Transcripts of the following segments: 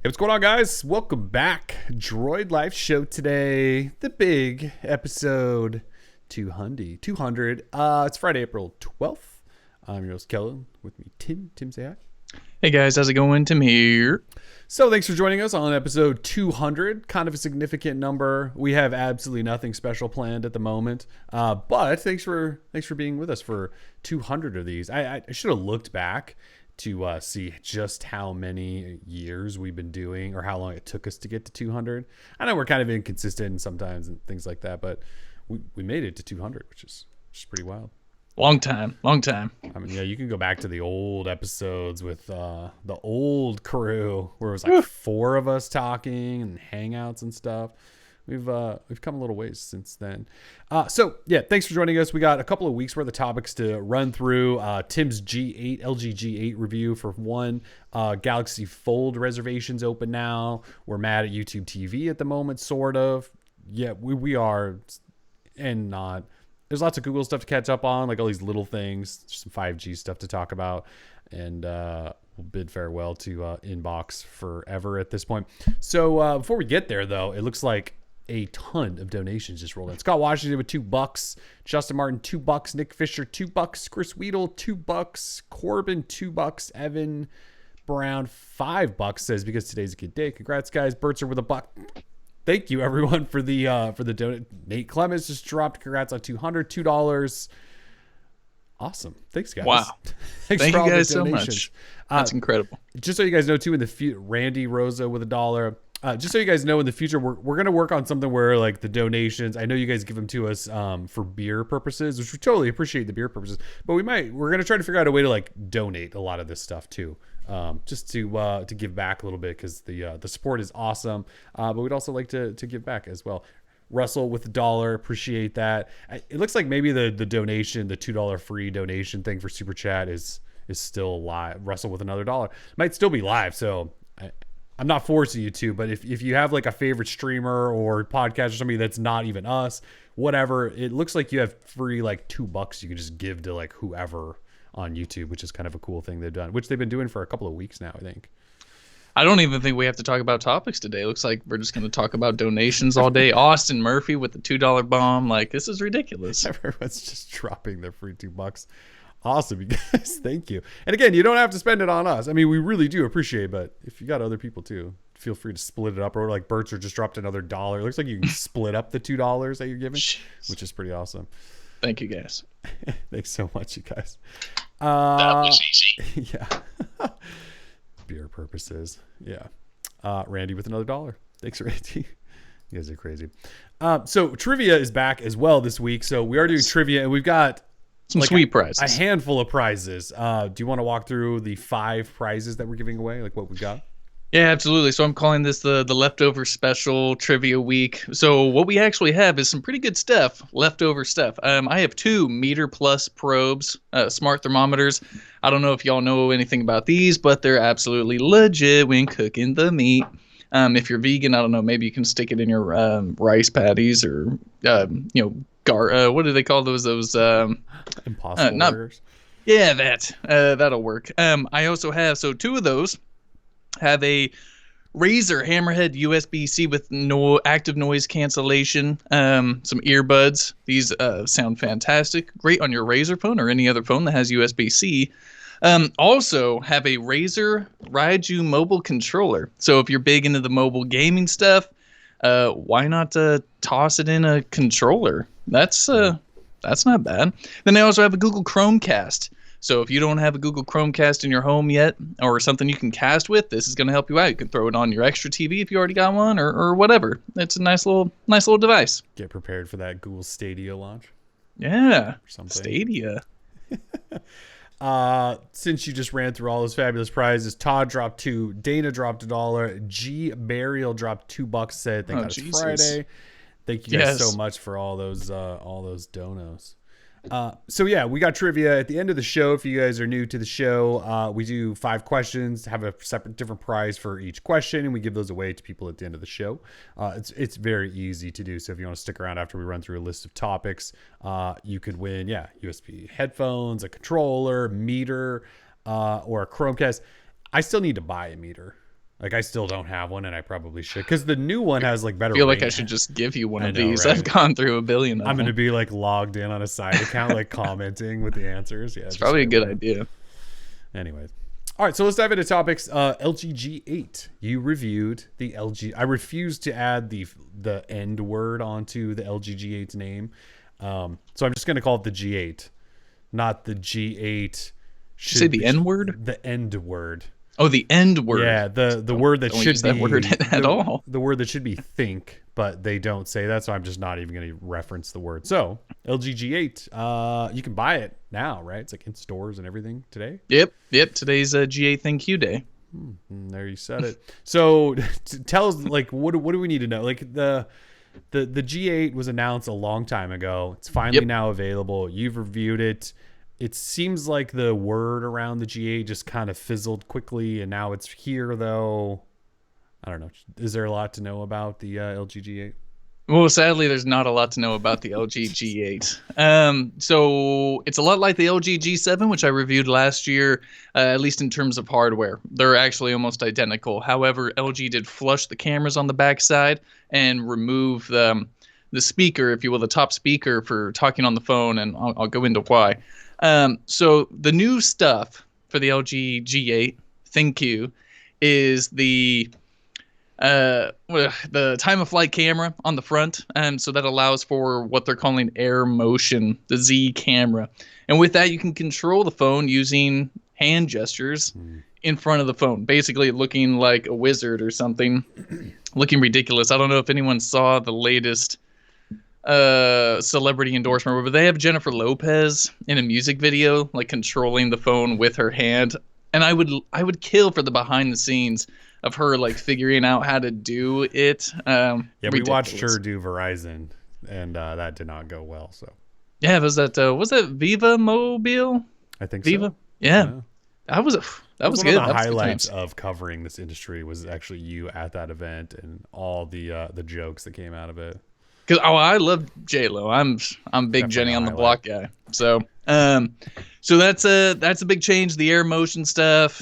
Hey, what's going on, guys? Welcome back. Droid Life Show today. The big episode 200. It's Friday, April 12th. I'm your host, Kellen. With me, Tim. Tim, say hi. Hey guys, how's it going? Tim here. So thanks for joining us on episode 200. Kind of a significant number. We have absolutely nothing special planned at the moment. But thanks for being with us for 200 of these. I should have looked back to see just how many years we've been doing or how long it took us to get to 200. I know we're kind of inconsistent sometimes and things like that, but we made it to 200, which is pretty wild. Long time. I mean, yeah, you can go back to the old episodes with the old crew where it was like four of us talking and hangouts and stuff. We've come a little ways since then. So yeah, thanks for joining us. We got a couple of weeks worth of topics to run through. Tim's LG G8 review for one. Galaxy Fold reservations open now. We're mad at YouTube TV at the moment, sort of. Yeah, we are, and not. There's lots of Google stuff to catch up on, like all these little things. There's some 5G stuff to talk about, and we'll bid farewell to Inbox forever at this point. So before we get there, though, it looks like a ton of donations just rolled in. Scott Washington with $2, Justin Martin $2, Nick Fisher $2, Chris Weedle $2, Corbin $2, Evan Brown $5 says because today's a good day. Congrats, guys. Bertzer with $1. Thank you everyone for the donate. Nate Clemens just dropped. Congrats on $200, Awesome. Thanks, guys. Wow. Thanks Thank for you all guys the so donations. much. That's incredible. Just so you guys know, too, Randy Rosa with $1. Just so you guys know, in the future, we're going to work on something where, like, the donations, I know you guys give them to us for beer purposes, which we totally appreciate the beer purposes, but we're going to try to figure out a way to, like, donate a lot of this stuff, too. Just to give back a little bit, because the support is awesome, but we'd also like to give back as well. Russell with $1, appreciate that. It looks like maybe the donation, the $2 free donation thing for Super Chat is still live. Russell with another $1 might still be live, so I'm not forcing you to, but if you have like a favorite streamer or podcast or somebody that's not even us, whatever, it looks like you have free like $2 you can just give to like whoever on YouTube, which is kind of a cool thing they've done, which they've been doing for a couple of weeks now, I think. I don't even think we have to talk about topics today. It looks like we're just going to talk about donations all day. Austin Murphy with the $2 bomb. Like, this is ridiculous. Everyone's just dropping their free $2. Awesome, you guys. Thank you. And again, you don't have to spend it on us. I mean, we really do appreciate it, but if you got other people too, feel free to split it up. Or like Bertzer just dropped another $1. It looks like you can split up the $2 that you're giving, which is pretty awesome. Thank you, guys. Thanks so much, you guys. That was easy. Yeah. Beer purposes. Yeah. Randy with another $1. Thanks, Randy. You guys are crazy. So trivia is back as well this week. So we are doing trivia, and we've got some sweet prizes. A handful of prizes. Do you want to walk through the 5 prizes that we're giving away, like what we've got? Yeah, absolutely. So I'm calling this the leftover special trivia week. So what we actually have is some pretty good stuff, leftover stuff. I have 2 Meter Plus probes, smart thermometers. I don't know if y'all know anything about these, but they're absolutely legit when cooking the meat. If you're vegan, I don't know, maybe you can stick it in your rice patties or what do they call those? Impossible burgers. Yeah, that'll work. I also have 2 of those. Have a Razer Hammerhead USB-C with no active noise cancellation. Some earbuds. These sound fantastic. Great on your Razer phone or any other phone that has USB-C. Also have a Razer Raiju mobile controller. So if you're big into the mobile gaming stuff, why not toss it in a controller? That's not bad. Then I also have a Google Chromecast. So if you don't have a Google Chromecast in your home yet, or something you can cast with, this is going to help you out. You can throw it on your extra TV if you already got one, or whatever. It's a nice little device. Get prepared for that Google Stadia launch. Yeah, Stadia. Since you just ran through all those fabulous prizes, Todd dropped $2, Dana dropped $1, G Burial dropped $2. Said thank God it's Friday. Thank you guys so much for all those donos. So yeah, we got trivia at the end of the show. If you guys are new to the show, we do 5 questions, have a different prize for each question, and we give those away to people at the end of the show. It's very easy to do. So if you want to stick around after we run through a list of topics, you could win, USB headphones, a controller, meter, or a Chromecast. I still need to buy a meter. Like I still don't have one, and I probably should, because the new one has like better. I feel like I should just give you one of these. Right? I've gone through a billion of I'm them. gonna be like logged in on a side account, like commenting with the answers. Yeah, it's probably a good idea. Anyways. All right, so let's dive into topics. LG G8. You reviewed the LG. I refuse to add the end word onto the LG G8's name. So I'm just going to call it the G8, not the G8. Say the N word? The end word. Oh, the end word. Yeah, the word that don't should use be that word at all. The word that should be think, but they don't say that, so I'm just not even going to reference the word. So LG G8, you can buy it now, right? It's like in stores and everything today. Yep. Today's G8 Thank You Day. There you said it. So tell us, like, what do we need to know? Like the G8 was announced a long time ago. It's finally now available. You've reviewed it. It seems like the word around the G8 just kind of fizzled quickly, and now it's here, though. I don't know. Is there a lot to know about the LG G8? Well, sadly, there's not a lot to know about the LG G8. So it's a lot like the LG G7, which I reviewed last year, at least in terms of hardware. They're actually almost identical. However, LG did flush the cameras on the backside and remove the speaker, if you will, the top speaker for talking on the phone, and I'll go into why. So the new stuff for the LG G8 Thank You is the time of flight camera on the front, so that allows for what they're calling air motion, the Z camera, and with that you can control the phone using hand gestures in front of the phone, basically looking like a wizard or something, looking ridiculous. I don't know if anyone saw the latest celebrity endorsement, but they have Jennifer Lopez in a music video, like controlling the phone with her hand, and I would kill for the behind the scenes of her like figuring out how to do it. Yeah, ridiculous. We watched her do Verizon, and that did not go well. So yeah, was that Viva Mobile? I think Viva. So. Yeah. That was one good. Of the highlights of covering this industry was actually you at that event and all the jokes that came out of it. Because I love J-Lo. I'm big Definitely Jenny on the block guy. So that's a big change, the air motion stuff.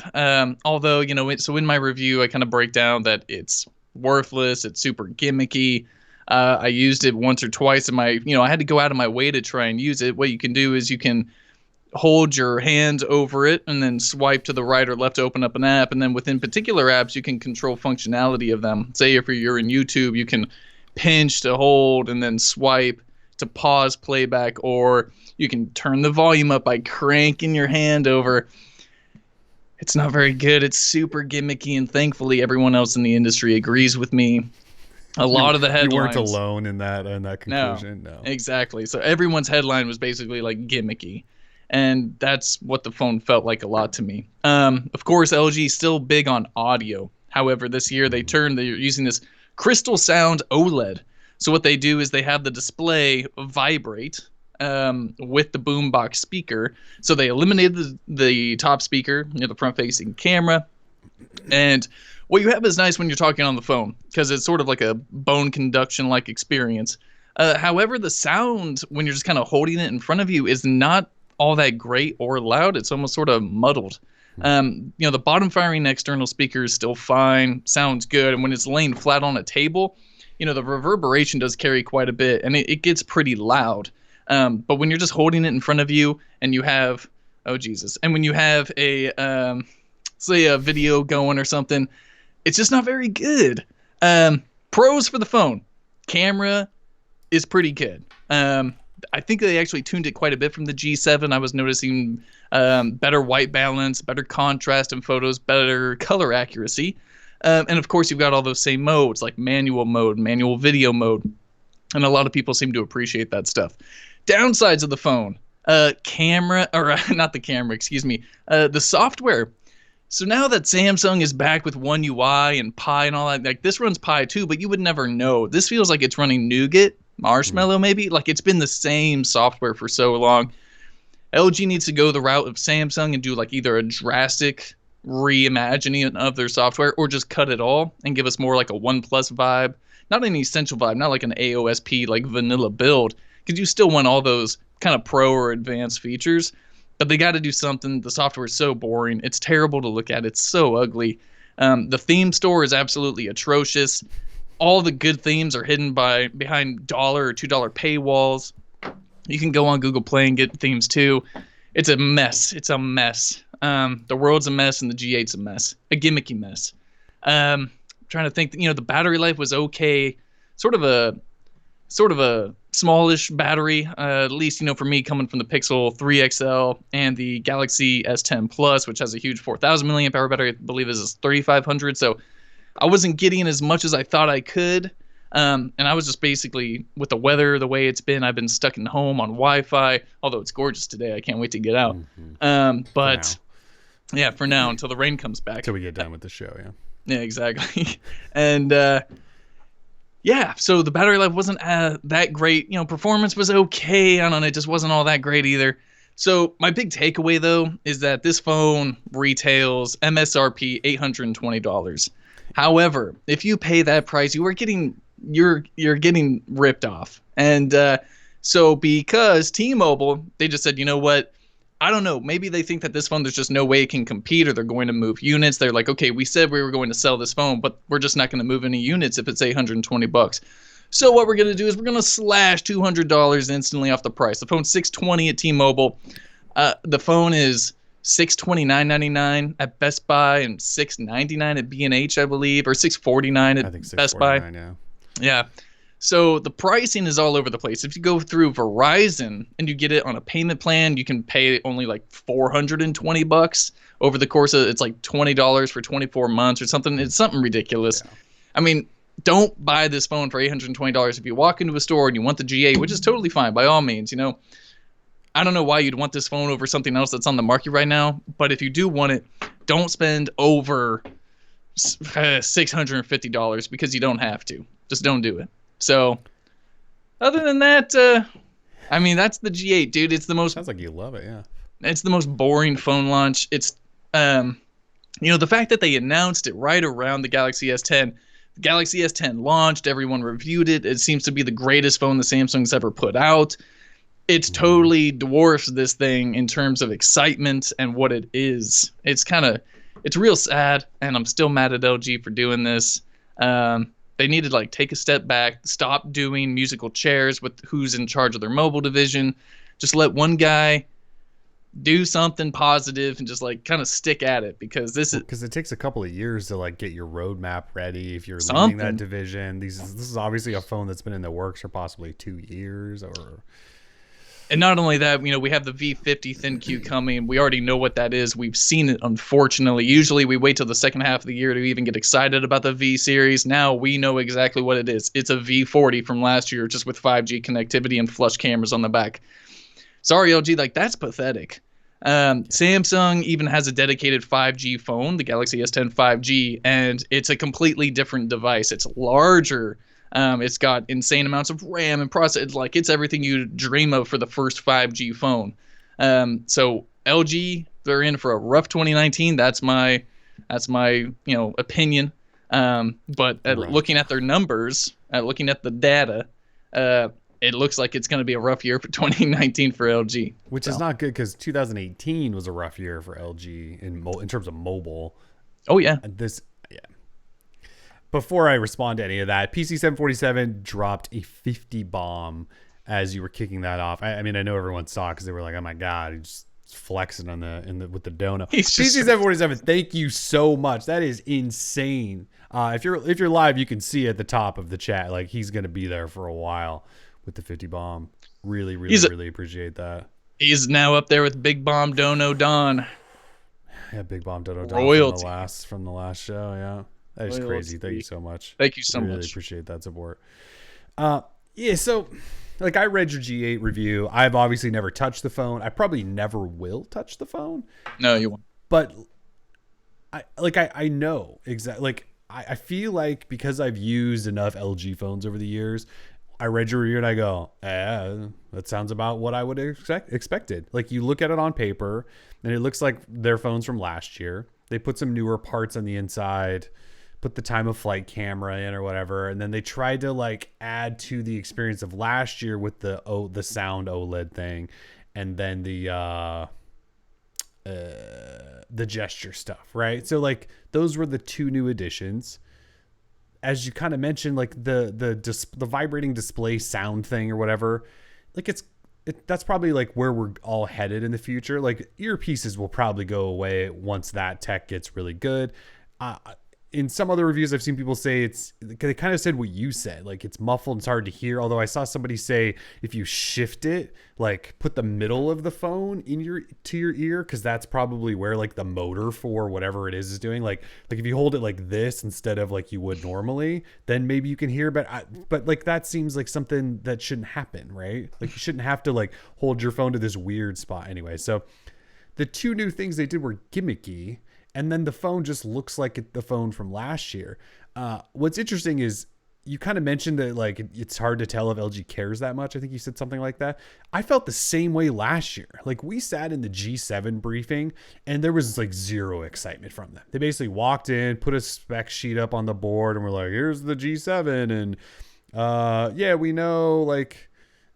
Although, so in my review I kind of break down that it's worthless, it's super gimmicky. I used it once or twice in my, I had to go out of my way to try and use it. What you can do is you can hold your hand over it and then swipe to the right or left to open up an app, and then within particular apps you can control functionality of them. Say if you're in YouTube, you can pinch to hold and then swipe to pause playback, or you can turn the volume up by cranking your hand over. It's not very good. It's super gimmicky, and thankfully everyone else in the industry agrees with me. A lot of the headlines. You weren't alone in that conclusion. No, exactly. So everyone's headline was basically like gimmicky, and that's what the phone felt like a lot to me. Of course, LG is still big on audio. However, this year they're using this Crystal Sound OLED. So what they do is they have the display vibrate with the boombox speaker. So they eliminated the top speaker, the front-facing camera. And what you have is nice when you're talking on the phone, because it's sort of like a bone conduction-like experience. However, the sound when you're just kind of holding it in front of you is not all that great or loud. It's almost sort of muddled. The bottom firing external speaker is still fine, sounds good, and when it's laying flat on a table, the reverberation does carry quite a bit, and it gets pretty loud. But when you're just holding it in front of you and you have, and when you have say a video going or something, it's just not very good. Pros for the phone, camera is pretty good. I think they actually tuned it quite a bit from the G7. I was noticing better white balance, better contrast in photos, better color accuracy. And of course, you've got all those same modes like manual mode, manual video mode. And a lot of people seem to appreciate that stuff. Downsides of the phone, camera, or not the camera, excuse me, the software. So now that Samsung is back with One UI and Pi and all that, like this runs Pi too, but you would never know. This feels like it's running Nougat, Marshmallow maybe. Like it's been the same software for so long. LG needs to go the route of Samsung and do like either a drastic reimagining of their software or just cut it all and give us more like a OnePlus vibe. Not an essential vibe, not like an AOSP like vanilla build, because you still want all those kind of pro or advanced features. But they got to do something. The software is so boring. It's terrible to look at. It's so ugly. The theme store is absolutely atrocious. All the good themes are hidden behind $1 or $2 paywalls. You can go on Google Play and get themes too. It's a mess. It's a mess. The world's a mess and the G8's a mess. A gimmicky mess. Trying to think, the battery life was okay. Sort of a smallish battery, at least, for me, coming from the Pixel 3 XL and the Galaxy S10 Plus, which has a huge 4,000 milliamp hour battery. I believe this is 3,500. So I wasn't getting as much as I thought I could. And I was just basically, with the weather, the way it's been, I've been stuck in home on Wi-Fi, although it's gorgeous today. I can't wait to get out. But yeah, for now, until the rain comes back. Until we get done with the show, yeah. Yeah, exactly. And yeah, so the battery life wasn't that great. Performance was okay. I don't know, it just wasn't all that great either. So my big takeaway, though, is that this phone retails MSRP $820. However, if you pay that price, you're getting ripped off. And so because T-Mobile, they just said, you know what? I don't know. Maybe they think that this phone, there's just no way it can compete, or they're going to move units. They're like, okay, we said we were going to sell this phone, but we're just not going to move any units if it's $820. So what we're going to do is we're going to slash $200 instantly off the price. The phone's $620 at T-Mobile. The phone is $629.99 at Best Buy and $699 at B&H, I believe, or $649 at Best Buy. Yeah. So the pricing is all over the place. If you go through Verizon and you get it on a payment plan, you can pay only like $420 over the course of, it's like $20 for 24 months or something. It's something ridiculous. Yeah. I mean, don't buy this phone for $820. If you walk into a store and you want the G8, which is totally fine by all means, I don't know why you'd want this phone over something else that's on the market right now, but if you do want it, don't spend over $650 because you don't have to. Just don't do it. So, other than that, I mean, that's the G8, dude. It's the most... Sounds like you love it, yeah. It's the most boring phone launch. It's, the fact that they announced it right around the Galaxy S10. The Galaxy S10 launched. Everyone reviewed it. It seems to be the greatest phone the Samsung's ever put out. It's totally dwarfs this thing in terms of excitement and what it is. It's real sad, and I'm still mad at LG for doing this. They need to take a step back, stop doing musical chairs with who's in charge of their mobile division. Just let one guy do something positive and just kind of stick at it, because it takes a couple of years to get your roadmap ready if you're leading that division. This is obviously a phone that's been in the works for possibly 2 years or. And not only that, we have the V50 ThinQ coming. We already know what that is. We've seen it, unfortunately. Usually we wait till the second half of the year to even get excited about the V series. Now we know exactly what it is. It's a V40 from last year, just with 5G connectivity and flush cameras on the back. Sorry, LG, that's pathetic. Samsung even has a dedicated 5G phone, the Galaxy S10 5G, and it's a completely different device. It's larger. It's got insane amounts of RAM and processor. It's everything you dream of for the first 5G phone. So LG, they're in for a rough 2019. That's my opinion. But looking at their numbers, looking at the data, it looks like it's going to be a rough year for 2019 for LG. Which is not good, because 2018 was a rough year for LG in terms of mobile. Oh yeah. Before I respond to any of that, PC747 dropped a 50 bomb as you were kicking that off. I mean, I know everyone saw it because they were like, "Oh my god, he's just flexing with the dono." PC747, thank you so much. That is insane. If you're live, you can see at the top of the chat, he's gonna be there for a while with the 50 bomb. Really appreciate that. He's now up there with Big Bomb Dono Don. Yeah, Big Bomb Dono Don from the last show. Yeah. That is crazy. Thank you so much. Thank you so much. Really appreciate that support. Yeah, so I read your G8 review. I've obviously never touched the phone. I probably never will touch the phone. No, you won't. But I know exactly. I feel like because I've used enough LG phones over the years, I read your review and I go, that sounds about what I would expected. You look at it on paper and it looks like their phones from last year. They put some newer parts on the inside, put the time of flight camera in or whatever, and then they tried to add to the experience of last year with the sound OLED thing, and then the the gesture stuff, right? So like those were the two new additions. As you kind of mentioned, like the vibrating display sound thing or whatever, like that's probably like where we're all headed in the future. Like earpieces will probably go away once that tech gets really good. In some other reviews, I've seen people say they kind of said what you said, like it's muffled and it's hard to hear. Although I saw somebody say if you shift it, like put the middle of the phone to your ear, because that's probably where like the motor for whatever it is doing. Like if you hold it like this instead of like you would normally, then maybe you can hear. But like that seems like something that shouldn't happen, right? Like you shouldn't have to like hold your phone to this weird spot anyway. So the two new things they did were gimmicky. And then the phone just looks like the phone from last year. What's interesting is you kind of mentioned that like it's hard to tell if LG cares that much. I think you said something like that. I felt the same way last year. Like we sat in the G7 briefing and there was like zero excitement from them. They basically walked in, put a spec sheet up on the board and we're like, here's the G7. And yeah, we know like,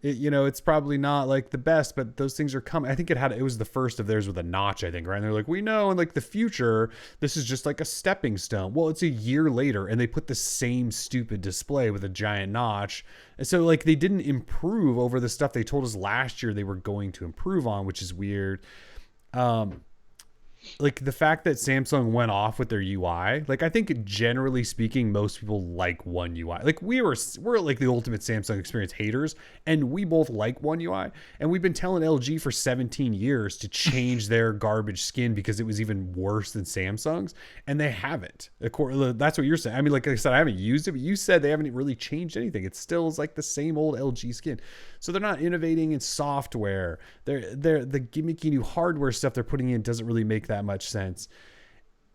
it's probably not like the best, but those things are coming. I think it was the first of theirs with a notch, I think, right? And they're like, we know in like the future, this is just like a stepping stone. Well, it's a year later and they put the same stupid display with a giant notch. And so like they didn't improve over the stuff they told us last year they were going to improve on, which is weird. Like the fact that Samsung went off with their UI, like I think generally speaking, most people like One UI. Like we're like the ultimate Samsung experience haters, and we both like One UI. And we've been telling LG for 17 years to change their garbage skin because it was even worse than Samsung's, and they haven't. That's what you're saying. I mean, like I said, I haven't used it, but you said they haven't really changed anything. It still is like the same old LG skin. So they're not innovating in software. They're the gimmicky new hardware stuff they're putting in doesn't really make that much sense.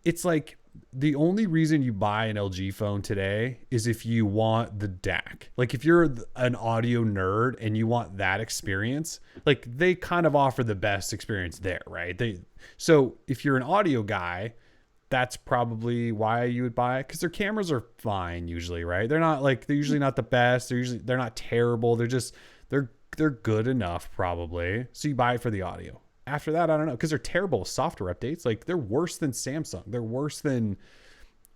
It's like the only reason you buy an LG phone today is if you want the DAC. Like if you're an audio nerd and you want that experience, like they kind of offer the best experience there, right? So if you're an audio guy, that's probably why you would buy it, because their cameras are fine usually, right? They're usually not the best. They're not terrible. They're good enough probably. So you buy it for the audio. After that, I don't know, because they're terrible with software updates. Like they're worse than Samsung. They're worse than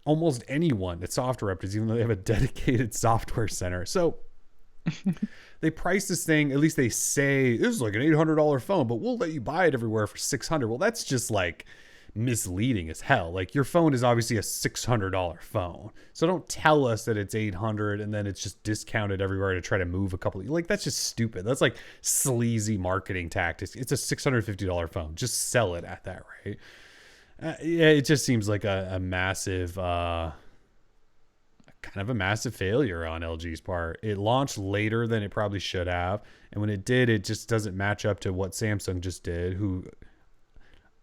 almost anyone at software updates, even though they have a dedicated software center. So they price this thing, at least they say this is like an $800 phone, but we'll let you buy it everywhere for $600. Well, that's just like misleading as hell. Like your phone is obviously a $600 phone, so don't tell us that it's $800 and then it's just discounted everywhere to try to move a couple. Like that's just stupid. That's like sleazy marketing tactics. It's a $650 phone. Just sell it at that rate. Yeah, it just seems like a massive kind of a massive failure on LG's part. It launched later than it probably should have, and when it did, it just doesn't match up to what Samsung just did, who,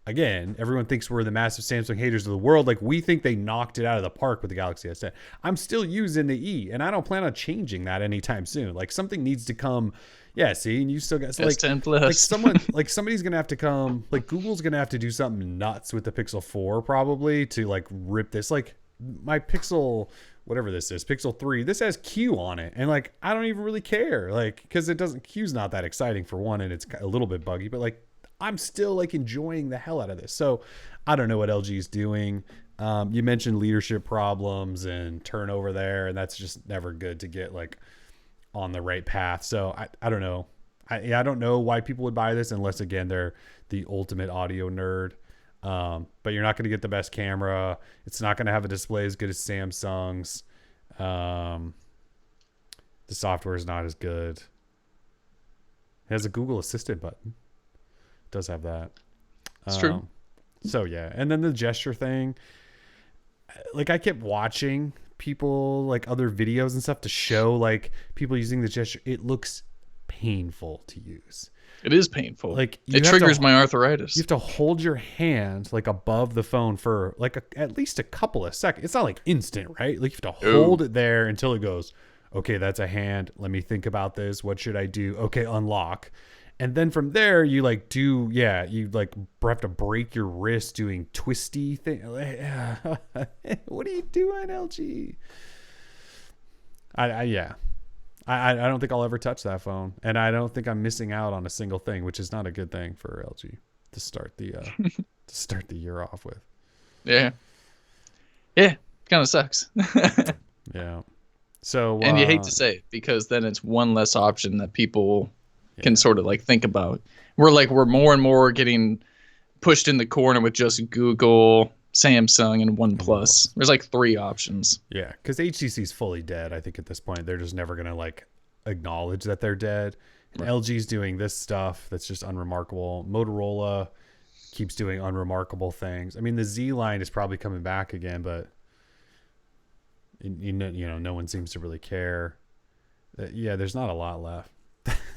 again, everyone thinks we're the massive Samsung haters of the world. Like we think they knocked it out of the park with the Galaxy S10. I'm still using the E, and I don't plan on changing that anytime soon. Like something needs to come. Yeah, see, and you still got like S10 Plus. Like somebody's gonna have to come. Like Google's gonna have to do something nuts with the Pixel 4 probably to like rip this. Like my Pixel, whatever this is, Pixel 3, this has Q on it, and like I don't even really care, like because it doesn't. Q's not that exciting for one, and it's a little bit buggy, but like I'm still like enjoying the hell out of this. So I don't know what LG is doing. You mentioned leadership problems and turnover there, and that's just never good to get like on the right path. So I don't know. I don't know why people would buy this unless, again, they're the ultimate audio nerd. But you're not going to get the best camera. It's not going to have a display as good as Samsung's. The software is not as good. It has a Google Assistant button. Does have that. It's true. So yeah, and then the gesture thing, like I kept watching people, like other videos and stuff to show like people using the gesture. It looks painful to use. It is painful. Like it triggers my arthritis. You have to hold your hand like above the phone for like at least a couple of seconds. It's not like instant, right? Like you have to hold it there until it goes, okay, that's a hand. Let me think about this. What should I do? Okay, unlock. And then from there, you like do, yeah, you like have to break your wrist doing twisty thing. What are you doing, LG? I don't think I'll ever touch that phone. And I don't think I'm missing out on a single thing, which is not a good thing for LG. to start the year off with. Yeah. Yeah. Kind of sucks. Yeah. So And you hate to say it because then it's one less option that people can sort of like think about. We're more and more getting pushed in the corner with just Google, Samsung, and OnePlus. There's like 3 options. Yeah, because HTC is fully dead. I think at this point they're just never gonna like acknowledge that they're dead. And LG's doing this stuff that's just unremarkable. Motorola keeps doing unremarkable things. I mean, the Z line is probably coming back again, but you know, no one seems to really care. Yeah, there's not a lot left.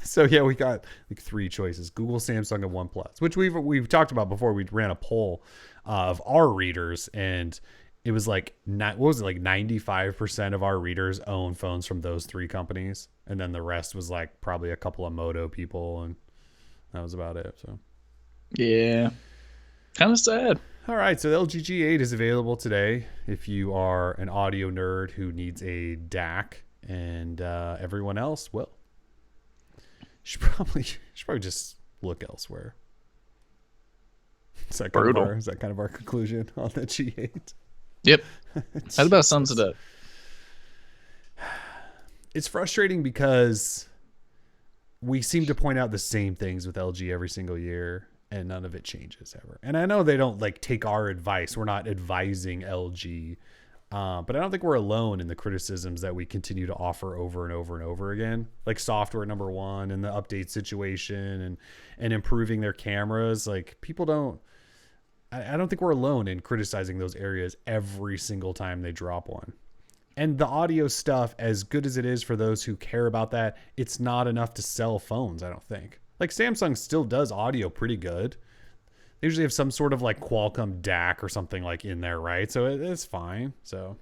So yeah, we got like 3 choices: Google, Samsung, and OnePlus, which we've talked about before. We ran a poll of our readers, and it was like what was it, like 95% of our readers own phones from those 3 companies, and then the rest was like probably a couple of Moto people, and that was about it. So yeah, kind of sad. All right, so the LG G8 is available today if you are an audio nerd who needs a DAC, and everyone else, well, should probably just look elsewhere. Is that kind of our conclusion on the G8? Yep. That about sums it up. It's frustrating because we seem to point out the same things with LG every single year, and none of it changes ever. And I know they don't like take our advice. We're not advising LG. But I don't think we're alone in the criticisms that we continue to offer over and over and over again, like software number 1 and the update situation and improving their cameras. Like people don't, I don't think we're alone in criticizing those areas every single time they drop one. And the audio stuff, as good as it is for those who care about that, it's not enough to sell phones, I don't think. Like Samsung still does audio pretty good. They usually have some sort of like Qualcomm DAC or something like in there, right? So it's fine. So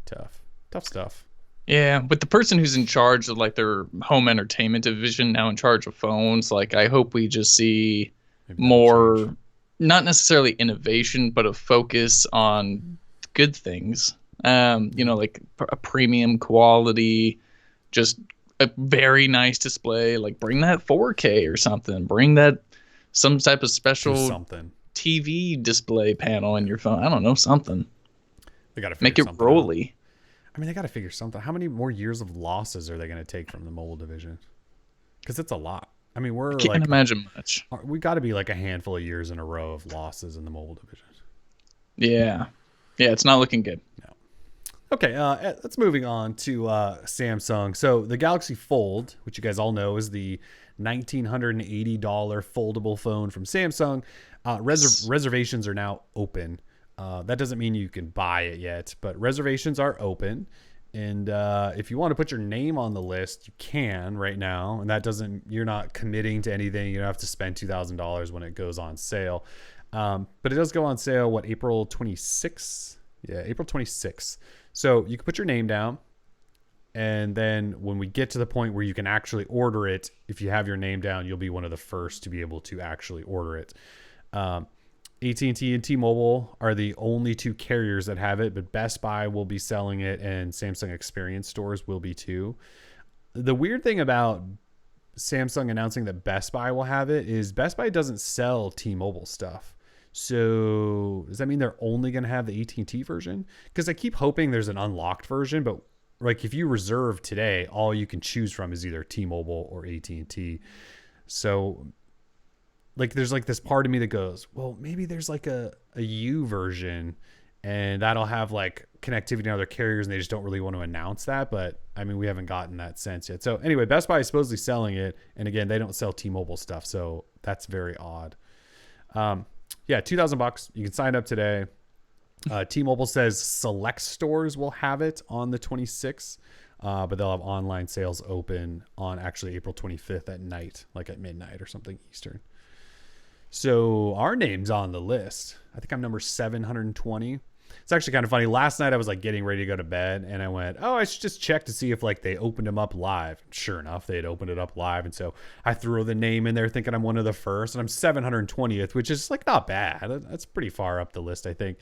tough stuff. Yeah, with the person who's in charge of like their home entertainment division now in charge of phones, like I hope we just see more, not necessarily innovation, but a focus on good things. You know, like a premium quality, just a very nice display. Like bring that 4K or something. Bring that some type of special TV display panel in your phone. I don't know, something. They got to make it rolly. I mean, they got to figure something. How many more years of losses are they going to take from the mobile division? Because it's a lot. I mean, I can't imagine much. We got to be like a handful of years in a row of losses in the mobile division. Yeah, it's not looking good. No. Okay, let's moving on to Samsung. So the Galaxy Fold, which you guys all know is the $1,980 foldable phone from Samsung. Reservations are now open. That doesn't mean you can buy it yet, but reservations are open. And if you want to put your name on the list, you can right now. And you're not committing to anything. You don't have to spend $2,000 when it goes on sale. But it does go on sale, April 26th? Yeah, April 26th. So you can put your name down. And then when we get to the point where you can actually order it, if you have your name down, you'll be one of the first to be able to actually order it. AT&T and T-Mobile are the only 2 carriers that have it, but Best Buy will be selling it and Samsung Experience stores will be too. The weird thing about Samsung announcing that Best Buy will have it is Best Buy doesn't sell T-Mobile stuff. So does that mean they're only going to have the AT&T version? Because I keep hoping there's an unlocked version, but like if you reserve today, all you can choose from is either T-Mobile or AT&T. So like there's like this part of me that goes, well, maybe there's like a U version and that'll have like connectivity to other carriers and they just don't really want to announce that. But I mean, we haven't gotten that sense yet. So anyway, Best Buy is supposedly selling it. And again, they don't sell T-Mobile stuff. So that's very odd. Yeah, $2,000. You can sign up today. T-Mobile says select stores will have it on the 26th, but they'll have online sales open on actually April 25th at night, like at midnight or something Eastern. So our name's on the list. I think I'm number 720. It's actually kind of funny. Last night I was like getting ready to go to bed and I went, I should just check to see if like they opened them up live. Sure enough, they had opened it up live. And so I threw the name in there thinking I'm one of the first, and I'm 720th, which is like not bad. That's pretty far up the list, I think.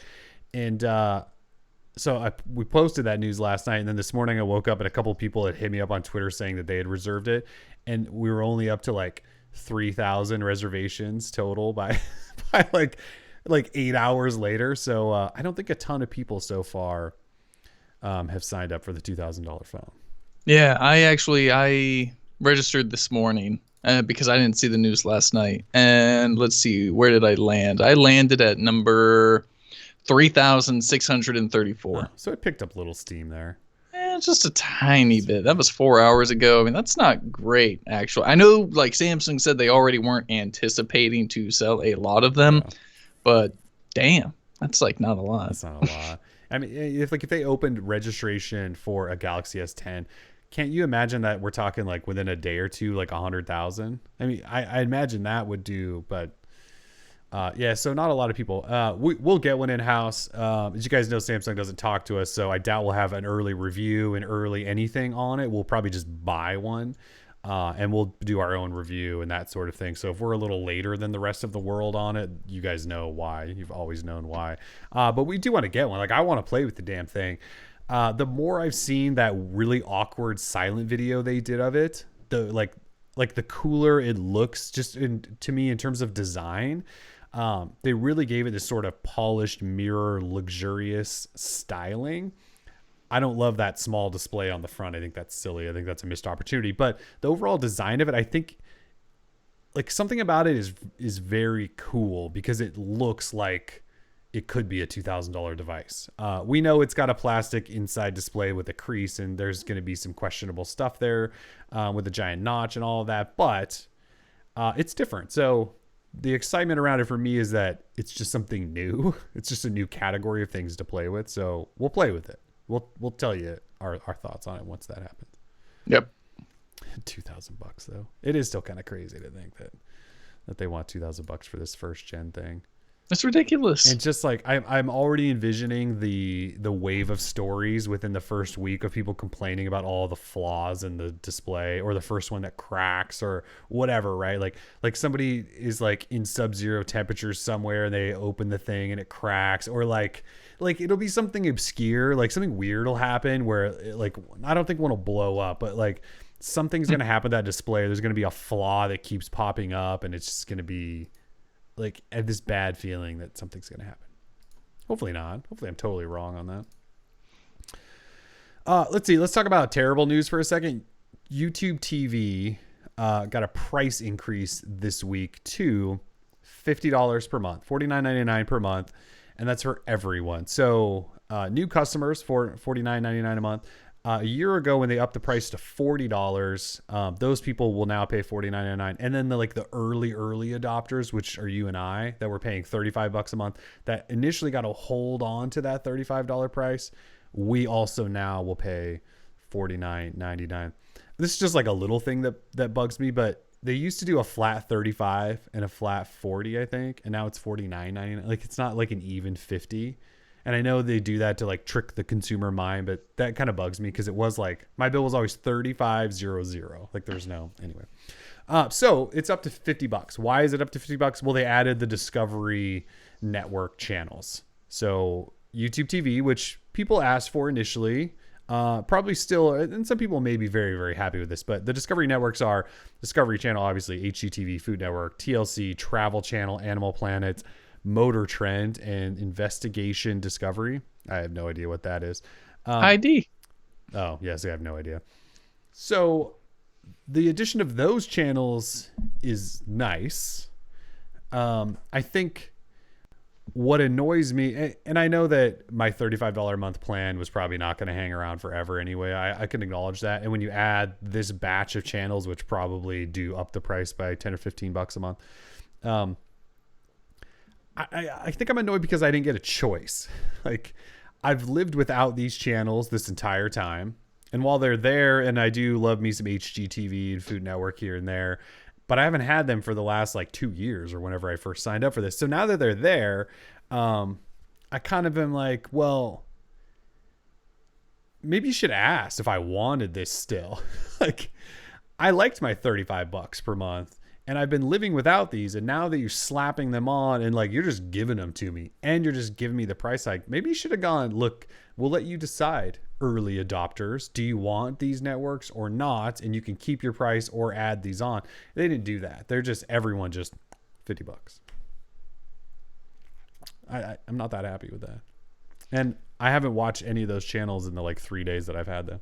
And so we posted that news last night. And then this morning I woke up and a couple of people had hit me up on Twitter saying that they had reserved it. And we were only up to like 3,000 reservations total by by like 8 hours later. So I don't think a ton of people so far have signed up for the $2,000 phone. Yeah, I registered this morning because I didn't see the news last night. And let's see, where did I land? I landed at number 3,634. So it picked up a little steam there. Just a tiny bit. That was 4 hours ago. I mean, that's not great, actually. I know, like Samsung said, they already weren't anticipating to sell a lot of them, but damn, that's like not a lot. That's not a lot. I mean, if they opened registration for a Galaxy S10, can't you imagine that we're talking like within a day or two, like 100,000? I mean, I imagine that would do, but yeah, so not a lot of people. We'll get one in-house. As you guys know, Samsung doesn't talk to us, so I doubt we'll have an early review and early anything on it. We'll probably just buy one, and we'll do our own review and that sort of thing. So if we're a little later than the rest of the world on it, you guys know why. You've always known why. But we do want to get one. Like, I want to play with the damn thing. The more I've seen that really awkward silent video they did of it, the cooler it looks to me in terms of design. They really gave it this sort of polished mirror, luxurious styling. I don't love that small display on the front. I think that's silly. I think that's a missed opportunity. But the overall design of it, I think, like, something about it is very cool because it looks like it could be a $2,000 device. We know it's got a plastic inside display with a crease, and there's going to be some questionable stuff there with a giant notch and all of that. But it's different. So the excitement around it for me is that it's just something new. It's just a new category of things to play with. So we'll play with it. We'll tell you our thoughts on it once that happens. Yep. $2,000 though. It is still kind of crazy to think that they want $2,000 for this first gen thing. That's ridiculous. And just like I'm already envisioning the wave of stories within the first week of people complaining about all the flaws in the display, or the first one that cracks or whatever, right? Like somebody is like in sub-zero temperatures somewhere and they open the thing and it cracks, or like it'll be something obscure, like something weird will happen where like, I don't think one will blow up, but like something's going to happen to that display. There's going to be a flaw that keeps popping up, and it's just going to be like, I have this bad feeling that something's going to happen. Hopefully not. Hopefully I'm totally wrong on that. Let's see. Let's talk about terrible news for a second. YouTube TV got a price increase this week to $50 per month, $49.99 per month. And that's for everyone. So new customers for $49.99 a month. A year ago, when they upped the price to $40, those people will now pay $49.99. And then the early adopters, which are you and I, that were paying $35 a month, that initially got to hold on to that $35 price, we also now will pay $49.99. This is just like a little thing that bugs me, but they used to do a flat 35 and a flat 40, I think, and now it's $49.99. Like, it's not like an even 50. And I know they do that to like trick the consumer mind, but that kind of bugs me because it was like, my bill was always $35.00. Like, there's no, anyway. So it's up to $50. Why is it up to $50? Well, they added the Discovery Network channels. So YouTube TV, which people asked for initially, probably still, and some people may be very, very happy with this, but the Discovery Networks are Discovery Channel, obviously, HGTV, Food Network, TLC, Travel Channel, Animal Planet, Motor Trend, and Investigation Discovery. I have no idea what that is. ID. Oh, yes, I have no idea. So the addition of those channels is nice. I think what annoys me, and I know that my $35 a month plan was probably not going to hang around forever anyway. I can acknowledge that. And when you add this batch of channels, which probably do up the price by 10 or $15 a month, I think I'm annoyed because I didn't get a choice. Like, I've lived without these channels this entire time. And while they're there, and I do love me some HGTV and Food Network here and there, but I haven't had them for the last like 2 years or whenever I first signed up for this. So now that they're there, I kind of am like, well, maybe you should ask if I wanted this still. Like, I liked my $35 per month. And I've been living without these, and now that you're slapping them on and like you're just giving them to me and you're just giving me the price hike, maybe you should have gone, look, we'll let you decide, early adopters. Do you want these networks or not? And you can keep your price or add these on. They didn't do that. They're just, everyone just $50. I'm not that happy with that. And I haven't watched any of those channels in the like 3 days that I've had them.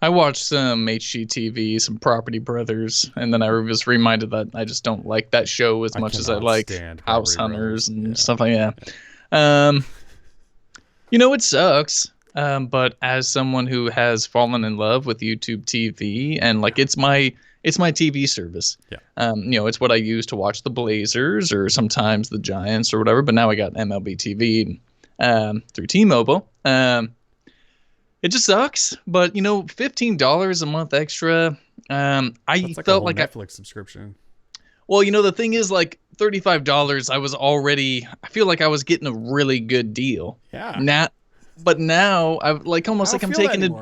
I watched some HGTV, some Property Brothers, and then I was reminded that I just don't like that show as much as I like House Hunters and stuff like that. You know, it sucks. But as someone who has fallen in love with YouTube TV, and like it's my TV service. Yeah. You know, it's what I use to watch the Blazers or sometimes the Giants or whatever. But now I got MLB TV through T-Mobile. It just sucks, but you know, $15 a month extra. I like felt a like Netflix subscription. Well, you know, the thing is, like $35, I feel like I was getting a really good deal. Yeah. But now I like almost like I'm taking it.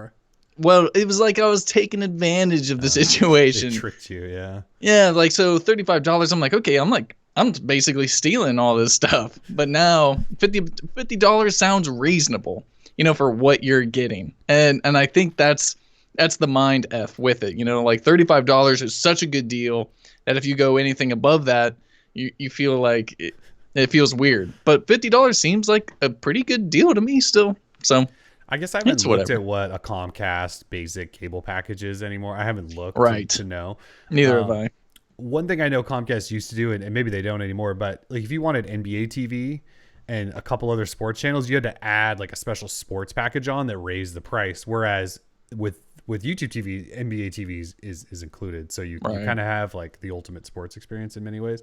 Well, it was like I was taking advantage of the situation. They tricked you, yeah. Yeah, like so $35. I'm like, okay, I'm basically stealing all this stuff. But now $50 sounds reasonable, you know, for what you're getting. And I think that's the mind F with it. You know, like $35 is such a good deal that if you go anything above that, you feel like it feels weird. But $50 seems like a pretty good deal to me still. So I guess I haven't looked at what a Comcast basic cable package is anymore. I haven't looked to know. Neither have I. One thing I know Comcast used to do, and maybe they don't anymore, but like if you wanted NBA TV and a couple other sports channels, you had to add like a special sports package on that raised the price. Whereas with YouTube TV, NBA TV is included. So you kind of have like the ultimate sports experience in many ways.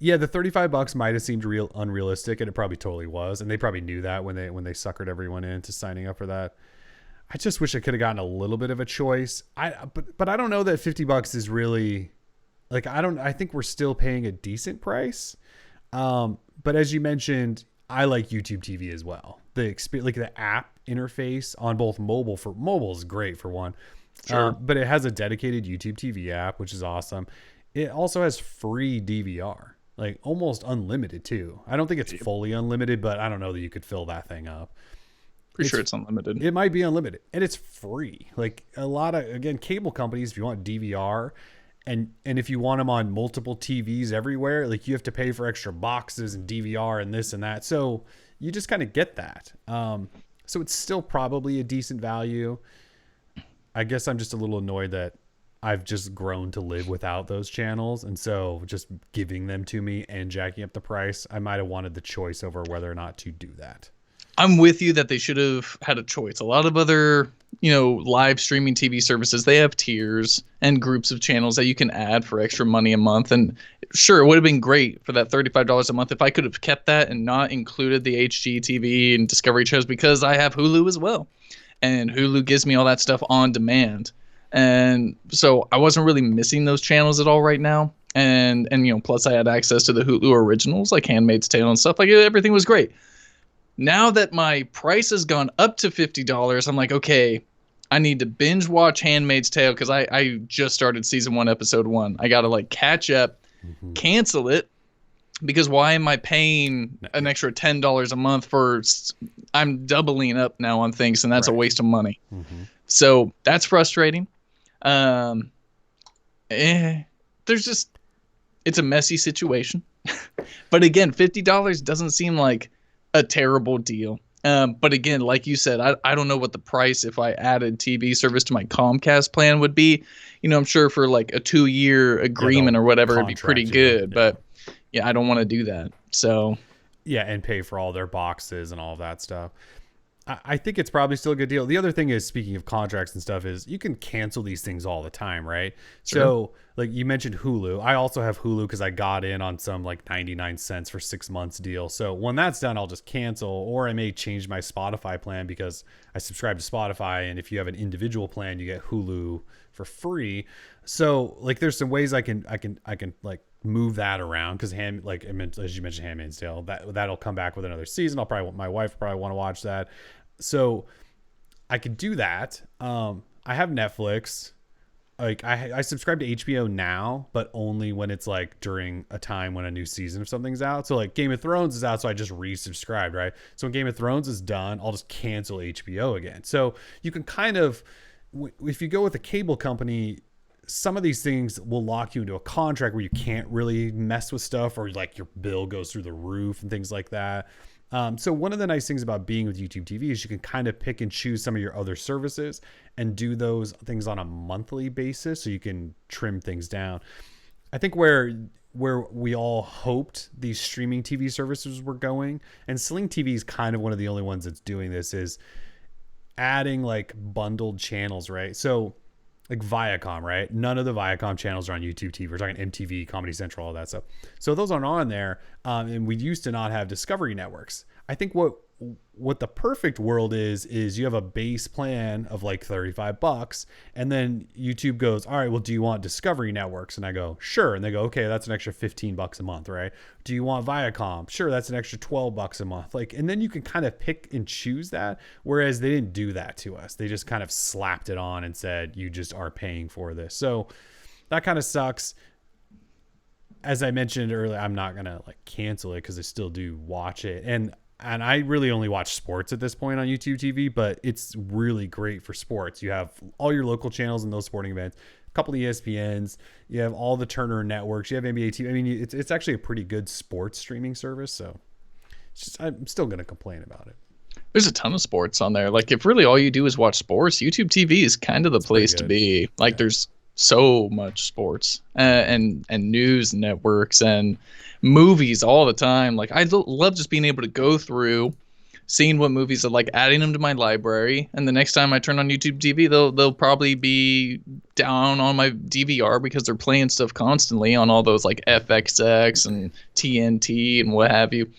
Yeah, the $35 might have seemed unrealistic, and it probably totally was. And they probably knew that when they suckered everyone into signing up for that. I just wish I could have gotten a little bit of a choice. But I don't know that $50 is really like, I think we're still paying a decent price. But as you mentioned, I like YouTube TV as well. The experience, like the app interface on both mobile is great for one. Sure. But it has a dedicated YouTube TV app, which is awesome. It also has free DVR, like almost unlimited too. I don't think it's fully unlimited, but I don't know that you could fill that thing up. Pretty sure it's unlimited. It might be unlimited, and it's free. Like a lot of, again, cable companies, if you want DVR and if you want them on multiple TVs everywhere, like you have to pay for extra boxes and DVR and this and that. So you just kind of get that. So it's still probably a decent value. I guess I'm just a little annoyed that I've just grown to live without those channels. And so just giving them to me and jacking up the price, I might have wanted the choice over whether or not to do that. I'm with you that they should have had a choice. A lot of other, you know, live streaming TV services, they have tiers and groups of channels that you can add for extra money a month. And sure, it would have been great for that $35 a month if I could have kept that and not included the HGTV and Discovery shows, because I have Hulu as well. And Hulu gives me all that stuff on demand. And so I wasn't really missing those channels at all right now. And you know, plus I had access to the Hulu originals like Handmaid's Tale and stuff. Like everything was great. Now that my price has gone up to $50, I'm like, okay, I need to binge watch Handmaid's Tale because I just started season 1, episode 1. I got to like catch up, cancel it, because why am I paying an extra $10 a month for? I'm doubling up now on things, and that's a waste of money. So that's frustrating. There's just, it's a messy situation. But again, $50 doesn't seem like a terrible deal. But again, like you said, I don't know what the price if I added TV service to my Comcast plan would be. You know, I'm sure for like a 2-year agreement or whatever, it'd be pretty good. But yeah, I don't want to do that. So yeah, and pay for all their boxes and all of that stuff. I think it's probably still a good deal. The other thing is, speaking of contracts and stuff, is you can cancel these things all the time, right? Sure. So like you mentioned Hulu. I also have Hulu because I got in on some like 99 cents for 6 months deal. So when that's done, I'll just cancel, or I may change my Spotify plan because I subscribe to Spotify. And if you have an individual plan, you get Hulu for free. So like there's some ways I can like move that around, because like as you mentioned, Handmaid's Tale, that'll come back with another season. My wife will probably want to watch that, so I could do that. I have Netflix. like I subscribe to HBO now, but only when it's like during a time when a new season of something's out. So like Game of Thrones is out, so I just resubscribed, right? So when Game of Thrones is done, I'll just cancel HBO again. So you can kind of, if you go with a cable company, some of these things will lock you into a contract where you can't really mess with stuff, or like your bill goes through the roof and things like that. So one of the nice things about being with YouTube TV is you can kind of pick and choose some of your other services and do those things on a monthly basis, so you can trim things down. I think where we all hoped these streaming TV services were going, and Sling TV is kind of one of the only ones that's doing this, is adding like bundled channels, right? So like Viacom, right? None of the Viacom channels are on YouTube TV. We're talking MTV, Comedy Central, all that stuff. So those aren't on there. And we used to not have Discovery networks. I think what the perfect world is you have a base plan of like $35, and then YouTube goes, all right, well, do you want Discovery networks? And I go, sure. And they go, okay, that's an extra $15 a month, right? Do you want Viacom? Sure, that's an extra $12 a month. Like, and then you can kind of pick and choose that. Whereas they didn't do that to us. They just kind of slapped it on and said, you just are paying for this. So that kind of sucks. As I mentioned earlier, I'm not going to like cancel it because I still do watch it. And I really only watch sports at this point on YouTube TV, but it's really great for sports. You have all your local channels and those sporting events, a couple of ESPNs, you have all the Turner networks, you have NBA TV. I mean, it's actually a pretty good sports streaming service. So it's just, I'm still going to complain about it. There's a ton of sports on there. Like if really all you do is watch sports, YouTube TV is kind of the place to be. Like there's so much sports and news networks and movies all the time. Like I love just being able to go through, seeing what movies are, like adding them to my library, and the next time I turn on YouTube TV, they'll probably be down on my DVR because they're playing stuff constantly on all those like FXX and TNT and what have you.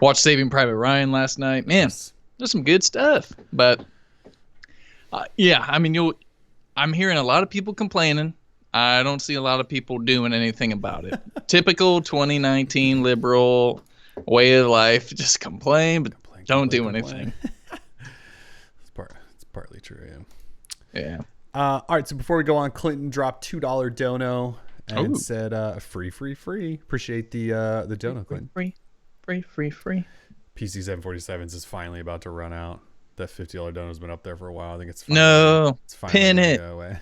Watched Saving Private Ryan last night. Man, there's some good stuff. But yeah, I mean, I'm hearing a lot of people complaining. I don't see a lot of people doing anything about it. Typical 2019 liberal way of life. Just complain, but don't do anything. It's partly true, yeah. Yeah. All right, so before we go on, Clinton dropped $2 dono and said free. Appreciate the dono, Clinton. Free. PC 747s is finally about to run out. That $50 dono has been up there for a while. I think it's finally, pin it. Go away.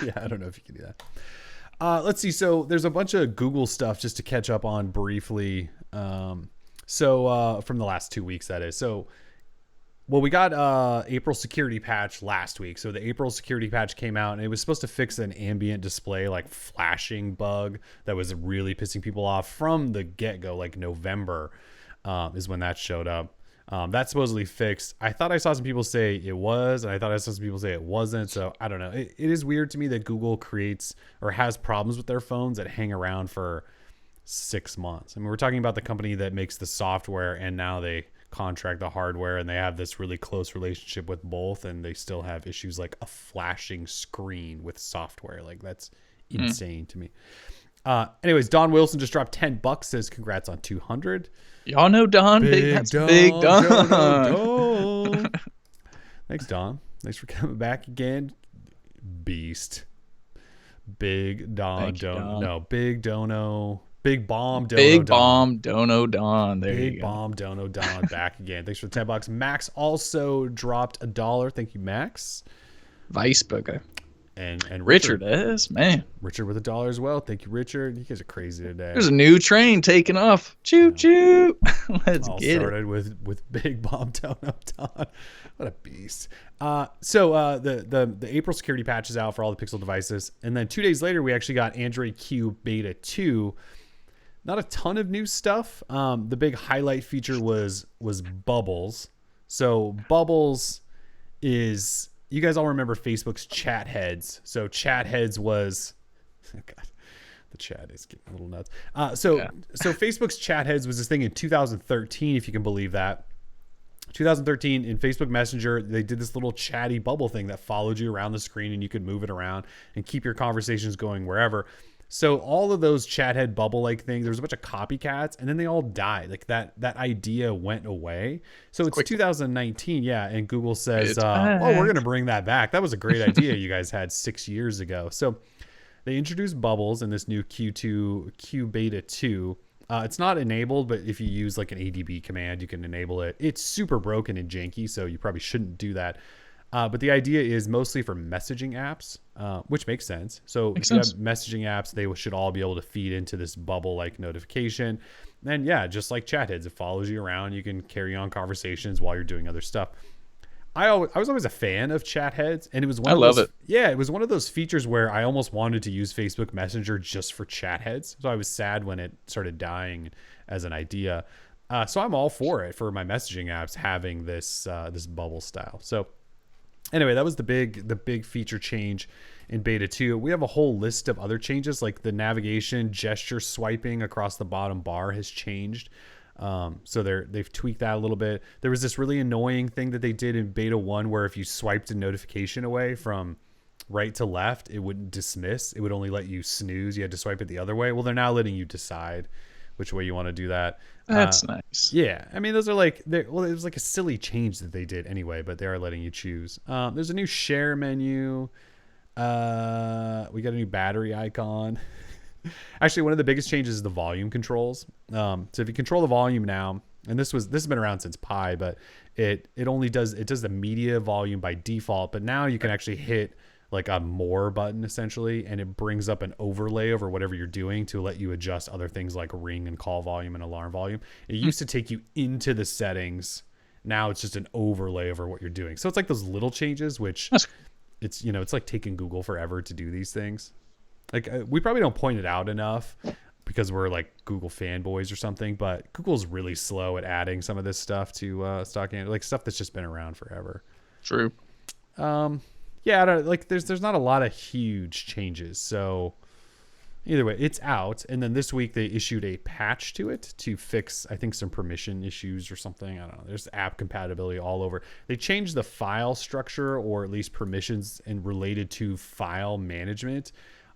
Yeah, I don't know if you can do that. Let's see. So there's a bunch of Google stuff just to catch up on briefly. So from the last 2 weeks, that is. So, well, we got April security patch last week. So the April security patch came out, and it was supposed to fix an ambient display like flashing bug that was really pissing people off from the get-go. Like November is when that showed up. That's supposedly fixed. I thought I saw some people say it was, and I thought I saw some people say it wasn't. So I don't know. It is weird to me that Google creates or has problems with their phones that hang around for 6 months. I mean, we're talking about the company that makes the software, and now they contract the hardware, and they have this really close relationship with both, and they still have issues like a flashing screen with software. Like that's insane to me. Anyways, Don Wilson just dropped $10. Says congrats on 200. Y'all know Don. That's Big Don. Thanks, Don. Thanks for coming back again. Beast. Big Don. Big Dono. Big Bomb Dono. Big Bomb Dono Don. There you go. Big Bomb Dono Don back again. Thanks for the $10. Max also dropped $1. Thank you, Max. Weisberger. And Richard is, man. Richard with $1 as well. Thank you, Richard. You guys are crazy today. There's a new train taking off. Choo choo. Let's all get started it. with Big Bomb Dono Don. What a beast. So the April security patch is out for all the Pixel devices. And then 2 days later, we actually got Android Q Beta 2. Not a ton of new stuff. The big highlight feature was Bubbles. So Bubbles is... You guys all remember Facebook's chat heads. So chat heads was, oh God, the chat is getting a little nuts. So Facebook's chat heads was this thing in 2013, if you can believe that. 2013 in Facebook Messenger, they did this little chatty bubble thing that followed you around the screen, and you could move it around and keep your conversations going wherever. So all of those chat head bubble like things, there was a bunch of copycats, and then they all died. Like that idea went away. So it's 2019, yeah, and Google says, "Oh, we're gonna bring that back. That was a great idea you guys had 6 years ago." So they introduced bubbles in this new Q Beta 2. It's not enabled, but if you use like an ADB command, you can enable it. It's super broken and janky, so you probably shouldn't do that. But the idea is mostly for messaging apps, which makes sense. So if you have messaging apps, they should all be able to feed into this bubble-like notification. And yeah, just like chat heads, it follows you around. You can carry on conversations while you're doing other stuff. I was always a fan of chat heads, and it was one of those, yeah, it was one of those features where I almost wanted to use Facebook Messenger just for chat heads. So I was sad when it started dying as an idea. So I'm all for it for my messaging apps having this bubble style. So anyway, that was the big feature change in beta 2. We have a whole list of other changes, like the navigation gesture swiping across the bottom bar has changed. So they've tweaked that a little bit. There was this really annoying thing that they did in beta 1 where if you swiped a notification away from right to left, it wouldn't dismiss. It would only let you snooze. You had to swipe it the other way. Well, they're now letting you decide which way you want to do that. That's nice. Yeah. I mean, those are like, well, it was like a silly change that they did anyway, but they are letting you choose. There's a new share menu. We got a new battery icon. Actually, one of the biggest changes is the volume controls. So if you control the volume now, and this has been around since Pi, but it does the media volume by default, but now you can actually hit like a more button essentially, and it brings up an overlay over whatever you're doing to let you adjust other things like ring and call volume and alarm volume. It used to take you into the settings. Now it's just an overlay over what you're doing. So it's like those little changes, which it's like taking Google forever to do these things. Like we probably don't point it out enough because we're like Google fanboys or something, but Google's really slow at adding some of this stuff to stock, like stuff that's just been around forever. True. Yeah, I don't, like there's not a lot of huge changes. So either way, it's out. And then this week they issued a patch to it to fix, I think, some permission issues or something. I don't know. There's app compatibility all over. They changed the file structure, or at least permissions and related to file management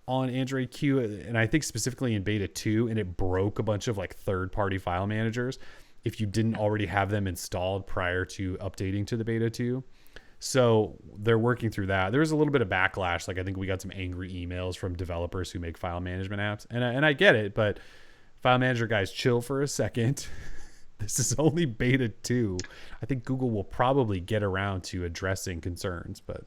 on Android Q, and I think specifically in beta 2, and it broke a bunch of like third-party file managers if you didn't already have them installed prior to updating to the beta 2. So they're working through that. There was a little bit of backlash. Like I think we got some angry emails from developers who make file management apps, and I get it, but file manager guys, chill for a second. This is only beta 2. I think Google will probably get around to addressing concerns, but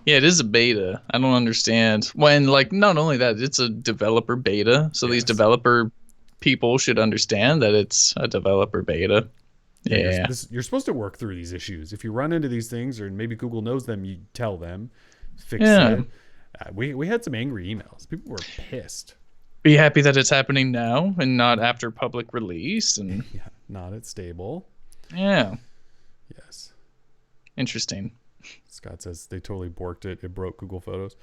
yeah, it is a beta. I don't understand when, like, not only that, it's a developer beta. So these developer people should understand that it's a developer beta. Yeah. You're supposed to work through these issues. If you run into these things, or maybe Google knows them, you tell them, fix it. We had some angry emails. People were pissed. Be happy that it's happening now and not after public release. And yeah, not at stable. Yeah. Yes. Interesting. Scott says they totally borked it. It broke Google Photos.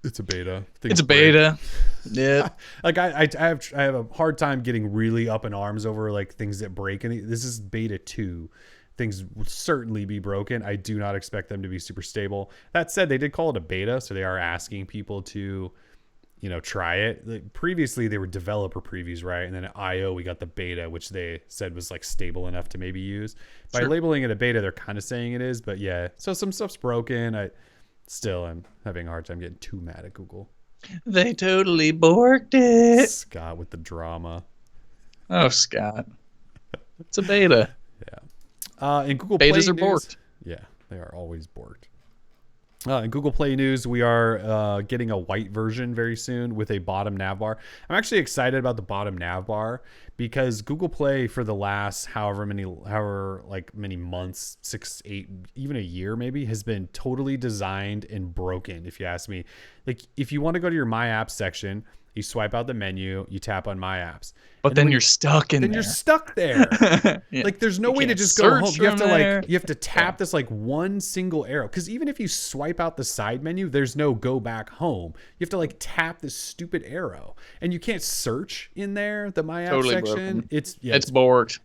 It's a beta. It's a beta. Yeah. Like I have a hard time getting really up in arms over like things that break. And this is beta 2. Things will certainly be broken. I do not expect them to be super stable. That said, they did call it a beta, so they are asking people to, try it. Like, previously, they were developer previews, right? And then at I/O, we got the beta, which they said was like stable enough to maybe use. By labeling it a beta, they're kind of saying it is, but yeah. So some stuff's broken. I'm having a hard time getting too mad at Google. They totally borked it. Scott with the drama. Oh, Scott. It's a beta. Yeah. In Google Betas Play are news, borked. Yeah, they are always borked. In Google Play news, we are getting a white version very soon with a bottom nav bar. I'm actually excited about the bottom nav bar because Google Play for the last however many months, 6, 8, even a year maybe, has been totally designed and broken, if you ask me. Like if you want to go to your My Apps section, you swipe out the menu, you tap on My Apps. But then you're stuck in there. Then you're stuck there. Yeah. Like there's no way to just go home. You have to tap this like one single arrow. Because even if you swipe out the side menu, there's no go back home. You have to like tap this stupid arrow. And you can't search in there, the My App section. Broken. It's borked.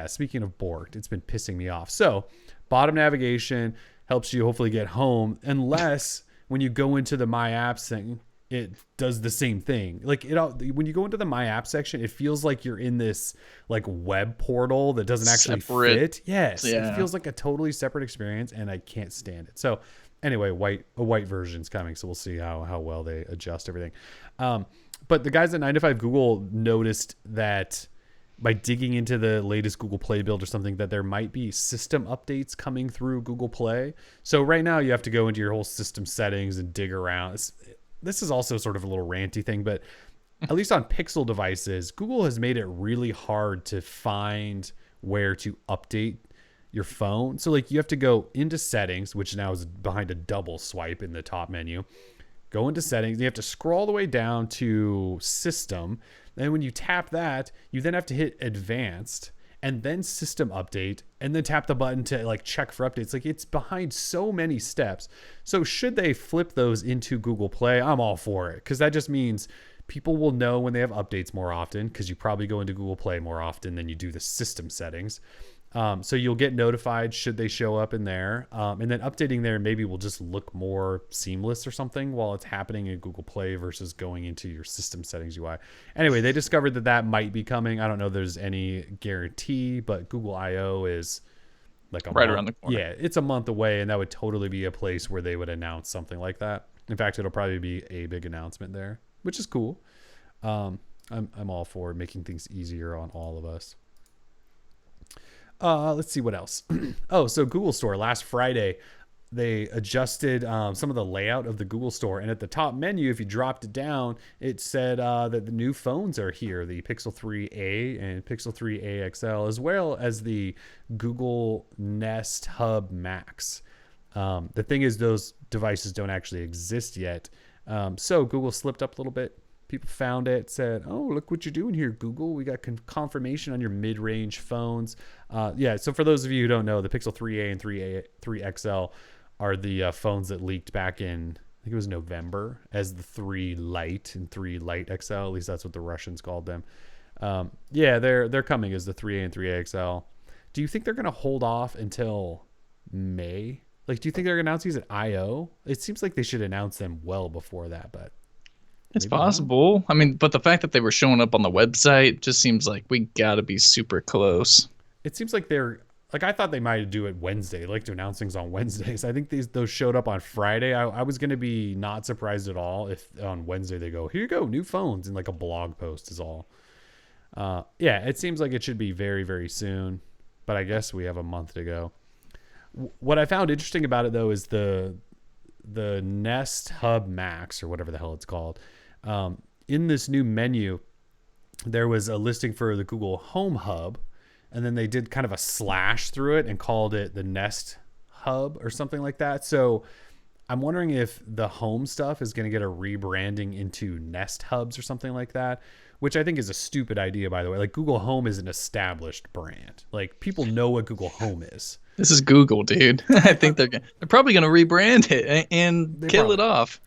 Speaking of borked, it's been pissing me off. So bottom navigation helps you hopefully get home, unless when you go into the My Apps thing, it does the same thing. Like when you go into the My App section, it feels like you're in this like web portal that doesn't actually fit. Yes, it feels like a totally separate experience, and I can't stand it. So anyway, a white version's coming, so we'll see how well they adjust everything. But the guys at 9 to 5 Google noticed that by digging into the latest Google Play build or something, that there might be system updates coming through Google Play. So right now you have to go into your whole system settings and dig around. This is also sort of a little ranty thing, but at least on Pixel devices, Google has made it really hard to find where to update your phone. So like you have to go into settings, which now is behind a double swipe in the top menu. Go into settings. You have to scroll all the way down to system. Then when you tap that, you then have to hit advanced and then system update, and then tap the button to like check for updates. Like it's behind so many steps. So should they flip those into Google Play, I'm all for it, because that just means people will know when they have updates more often, because you probably go into Google Play more often than you do the system settings. So you'll get notified should they show up in there. And then updating there maybe will just look more seamless or something while it's happening in Google Play versus going into your system settings UI. Anyway, they discovered that might be coming. I don't know if there's any guarantee, but Google I/O is like around the corner. Yeah, it's a month away, and that would totally be a place where they would announce something like that. In fact, it'll probably be a big announcement there, which is cool. I'm all for making things easier on all of us. Let's see what else. So Google Store last Friday, they adjusted some of the layout of the Google Store. And at the top menu, if you dropped it down, it said that the new phones are here, the Pixel 3a and Pixel 3a XL, as well as the Google Nest Hub Max. The thing is, those devices don't actually exist yet. So Google slipped up a little bit. People found it, said, oh, look what you're doing here, Google. We got confirmation on your mid-range phones. So for those of you who don't know, the Pixel 3a and 3 XL are the phones that leaked back in, I think it was November, as the 3 Lite and 3 Lite XL. At least that's what the Russians called them. They're coming as the 3a and 3a XL. Do you think they're going to hold off until May? Like, do you think they're going to announce these at I/O? It seems like they should announce them well before that, but... It's possible. Not. I mean, but the fact that they were showing up on the website just seems like we got to be super close. It seems like they're like, I thought they might do it Wednesday. They like to announce things on Wednesdays. I think those showed up on Friday. I was going to be not surprised at all if on Wednesday they go, here you go, new phones, and like a blog post is all. It seems like it should be very, very soon, but I guess we have a month to go. What I found interesting about it though is the Nest Hub Max, or whatever the hell it's called. In this new menu, there was a listing for the Google Home Hub, and then they did kind of a slash through it and called it the Nest Hub or something like that. So I'm wondering if the home stuff is going to get a rebranding into Nest Hubs or something like that, which I think is a stupid idea, by the way. Like, Google Home is an established brand. Like, people know what Google Home is. This is Google, dude. I think they're probably going to rebrand it and kill it off.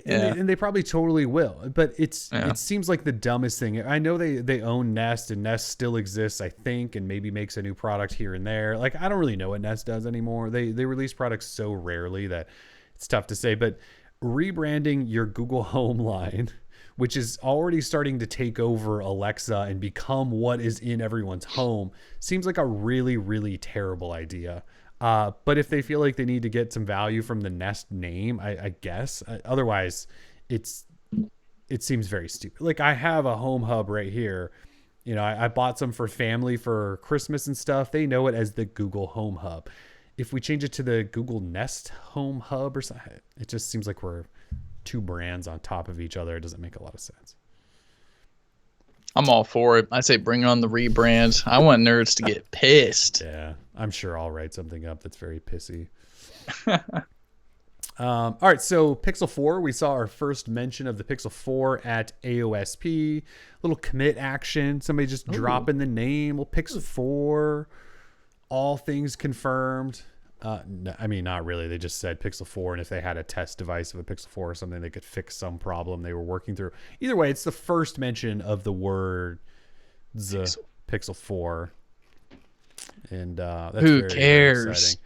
And they probably totally will. But it seems like the dumbest thing. I know they own Nest, and Nest still exists, I think, and maybe makes a new product here and there. Like, I don't really know what Nest does anymore. They release products so rarely that it's tough to say. But rebranding your Google Home line, which is already starting to take over Alexa and become what is in everyone's home, seems like a really, really terrible idea. But if they feel like they need to get some value from the Nest name, I guess. Otherwise, it seems very stupid. Like, I have a Home Hub right here. You know, I bought some for family for Christmas and stuff. They know it as the Google Home Hub. If we change it to the Google Nest Home Hub or something, it just seems like we're two brands on top of each other. It doesn't make a lot of sense. I'm all for it. I say bring on the rebrand. I want nerds to get pissed. Yeah, I'm sure I'll write something up that's very pissy. All right, so Pixel 4, we saw our first mention of the Pixel 4 at AOSP. Little commit action. Somebody just dropping the name. Well, Pixel 4, all things confirmed. No, I mean, not really. They just said Pixel 4, and if they had a test device of a Pixel 4 or something, they could fix some problem they were working through. Either way, it's the first mention of the word Pixel 4. And that's who very, cares? very exciting.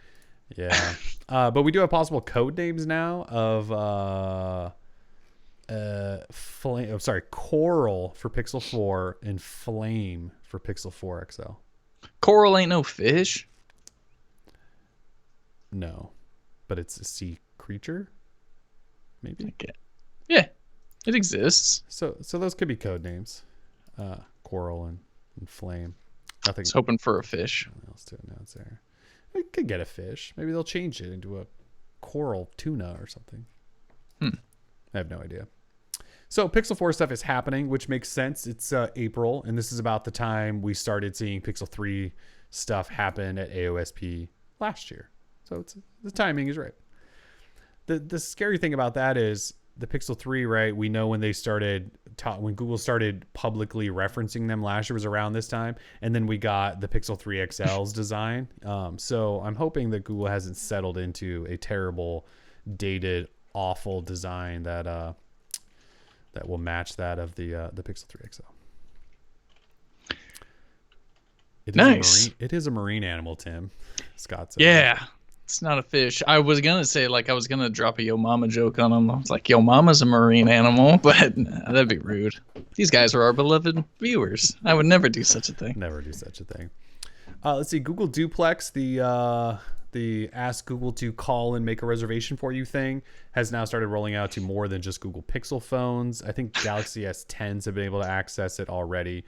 Yeah. But we do have possible code names now of Coral for Pixel 4 and Flame for Pixel 4 XL. Coral ain't no fish. No, but it's a sea creature. Maybe. Okay. Yeah, it exists. So those could be code names. Coral and Flame. Nothing. It's hoping for a fish. Nothing else to announce there. We could get a fish. Maybe they'll change it into a coral tuna or something. I have no idea. So Pixel 4 stuff is happening, which makes sense. It's April, and this is about the time we started seeing Pixel 3 stuff happen at AOSP last year. So the timing is right. The scary thing about that is the Pixel 3, right? We know when they started, when Google started publicly referencing them last year was around this time. And then we got the Pixel 3 XL's design. So I'm hoping that Google hasn't settled into a terrible, dated, awful design that will match that of the Pixel 3 XL. Nice. It is a marine animal, Tim. Scott said. Yeah. It's not a fish. I was gonna say, like, I was gonna drop a Yo Mama joke on him. I was like, Yo Mama's a marine animal, but nah, that'd be rude. These guys are our beloved viewers. I would never do such a thing. Never do such a thing. Let's see. Google Duplex, the ask Google to call and make a reservation for you thing, has now started rolling out to more than just Google Pixel phones. I think Galaxy S10s have been able to access it already.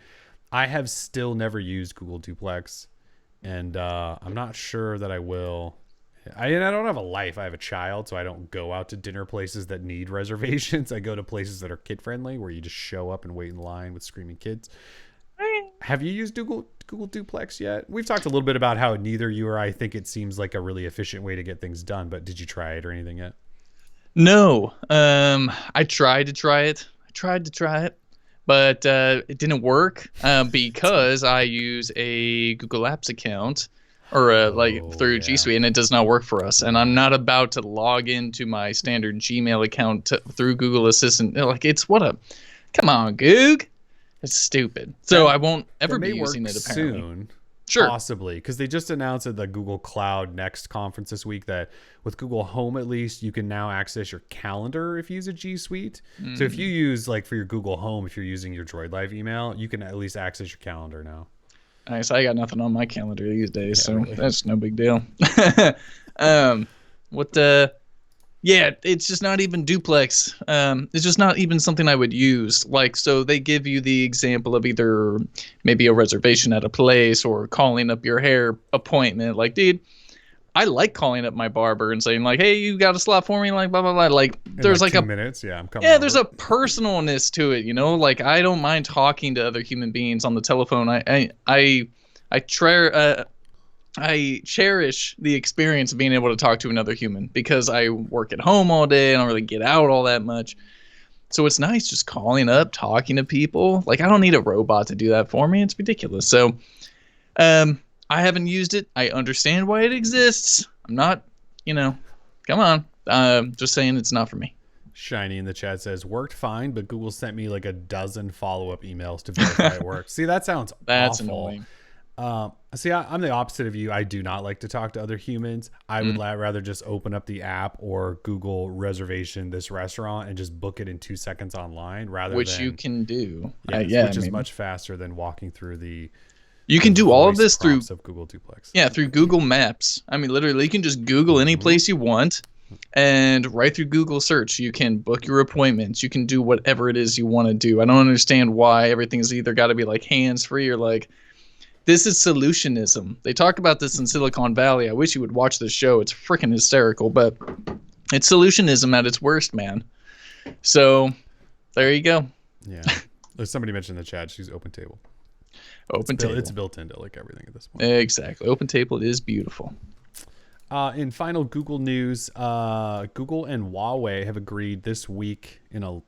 I have still never used Google Duplex, and I'm not sure that I will. I don't have a life. I have a child, so I don't go out to dinner places that need reservations. I go to places that are kid-friendly, where you just show up and wait in line with screaming kids. Have you used Google Duplex yet? We've talked a little bit about how neither you or I think it seems like a really efficient way to get things done, but did you try it or anything yet? No. I tried to try it. But it didn't work because I use a Google Apps account or through G Suite, and it does not work for us. And I'm not about to log into my standard Gmail account through Google Assistant. Come on, Goog. It's stupid. So I won't ever be using it apparently. Soon. Sure. Possibly, because they just announced at the Google Cloud Next conference this week that with Google Home, at least, you can now access your calendar if you use a G Suite. So if you use, like, for your Google Home, if you're using your Droid Life email, you can at least access your calendar now. Nice. I got nothing on my calendar these days, Yeah, so really. that's no big deal. Yeah, it's just not even Duplex. It's just not even something I would use. Like, so they give you the example of either maybe a reservation at a place or calling up your hair appointment. Like, dude, I like calling up my barber and saying, like, hey, you got a slot for me? Like, blah, blah, blah. Like, there's like 2 minutes. Yeah, I'm coming. Yeah, over. there's a personalness to it, you know? Like, I don't mind talking to other human beings on the telephone. I cherish the experience of being able to talk to another human because I work at home all day. I don't really get out all that much. So it's nice just calling up, talking to people. Like, I don't need a robot to do that for me. It's ridiculous. So I haven't used it. I understand why it exists. I'm not, come on. Just saying it's not for me. Shiny in the chat says, worked fine, but Google sent me like a dozen follow-up emails to verify it works. See, that sounds That's awful. annoying. I'm the opposite of you. I do not like to talk to other humans. I would rather just open up the app or Google reservation this restaurant and just book it in 2 seconds online which you can do. Which is much faster than walking through the you can do all of this through of Google Duplex. Yeah, through Google Maps. I mean, literally, you can just Google any place you want, and right through Google search, you can book your appointments. You can do whatever it is you want to do. I don't understand why everything's either got to be like hands-free or like, this is solutionism. They talk about this in Silicon Valley. I wish you would watch this show. It's freaking hysterical, but it's solutionism at its worst, man. So there you go. Yeah. Somebody mentioned in the chat, she's OpenTable. OpenTable. It's built into like everything at this point. Exactly. OpenTable is beautiful. In final Google news, Google and Huawei have agreed this week in a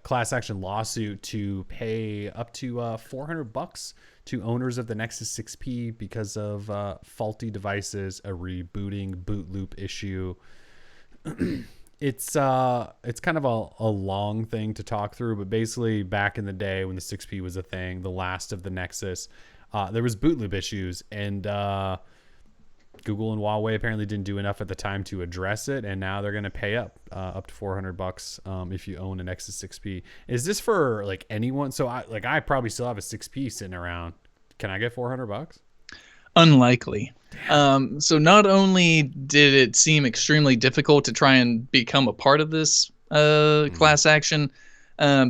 class action lawsuit to pay up to $400 to owners of the Nexus 6P because of faulty devices, a rebooting boot loop issue. It's kind of a long thing to talk through, but basically back in the day when the 6P was a thing, the last of the Nexus, there was boot loop issues, and Google and Huawei apparently didn't do enough at the time to address it, and now they're going to pay up to $400 if you own a Nexus 6P. Is this for like anyone? So I probably still have a 6P sitting around. Can I get $400? Unlikely. So not only did it seem extremely difficult to try and become a part of this class action,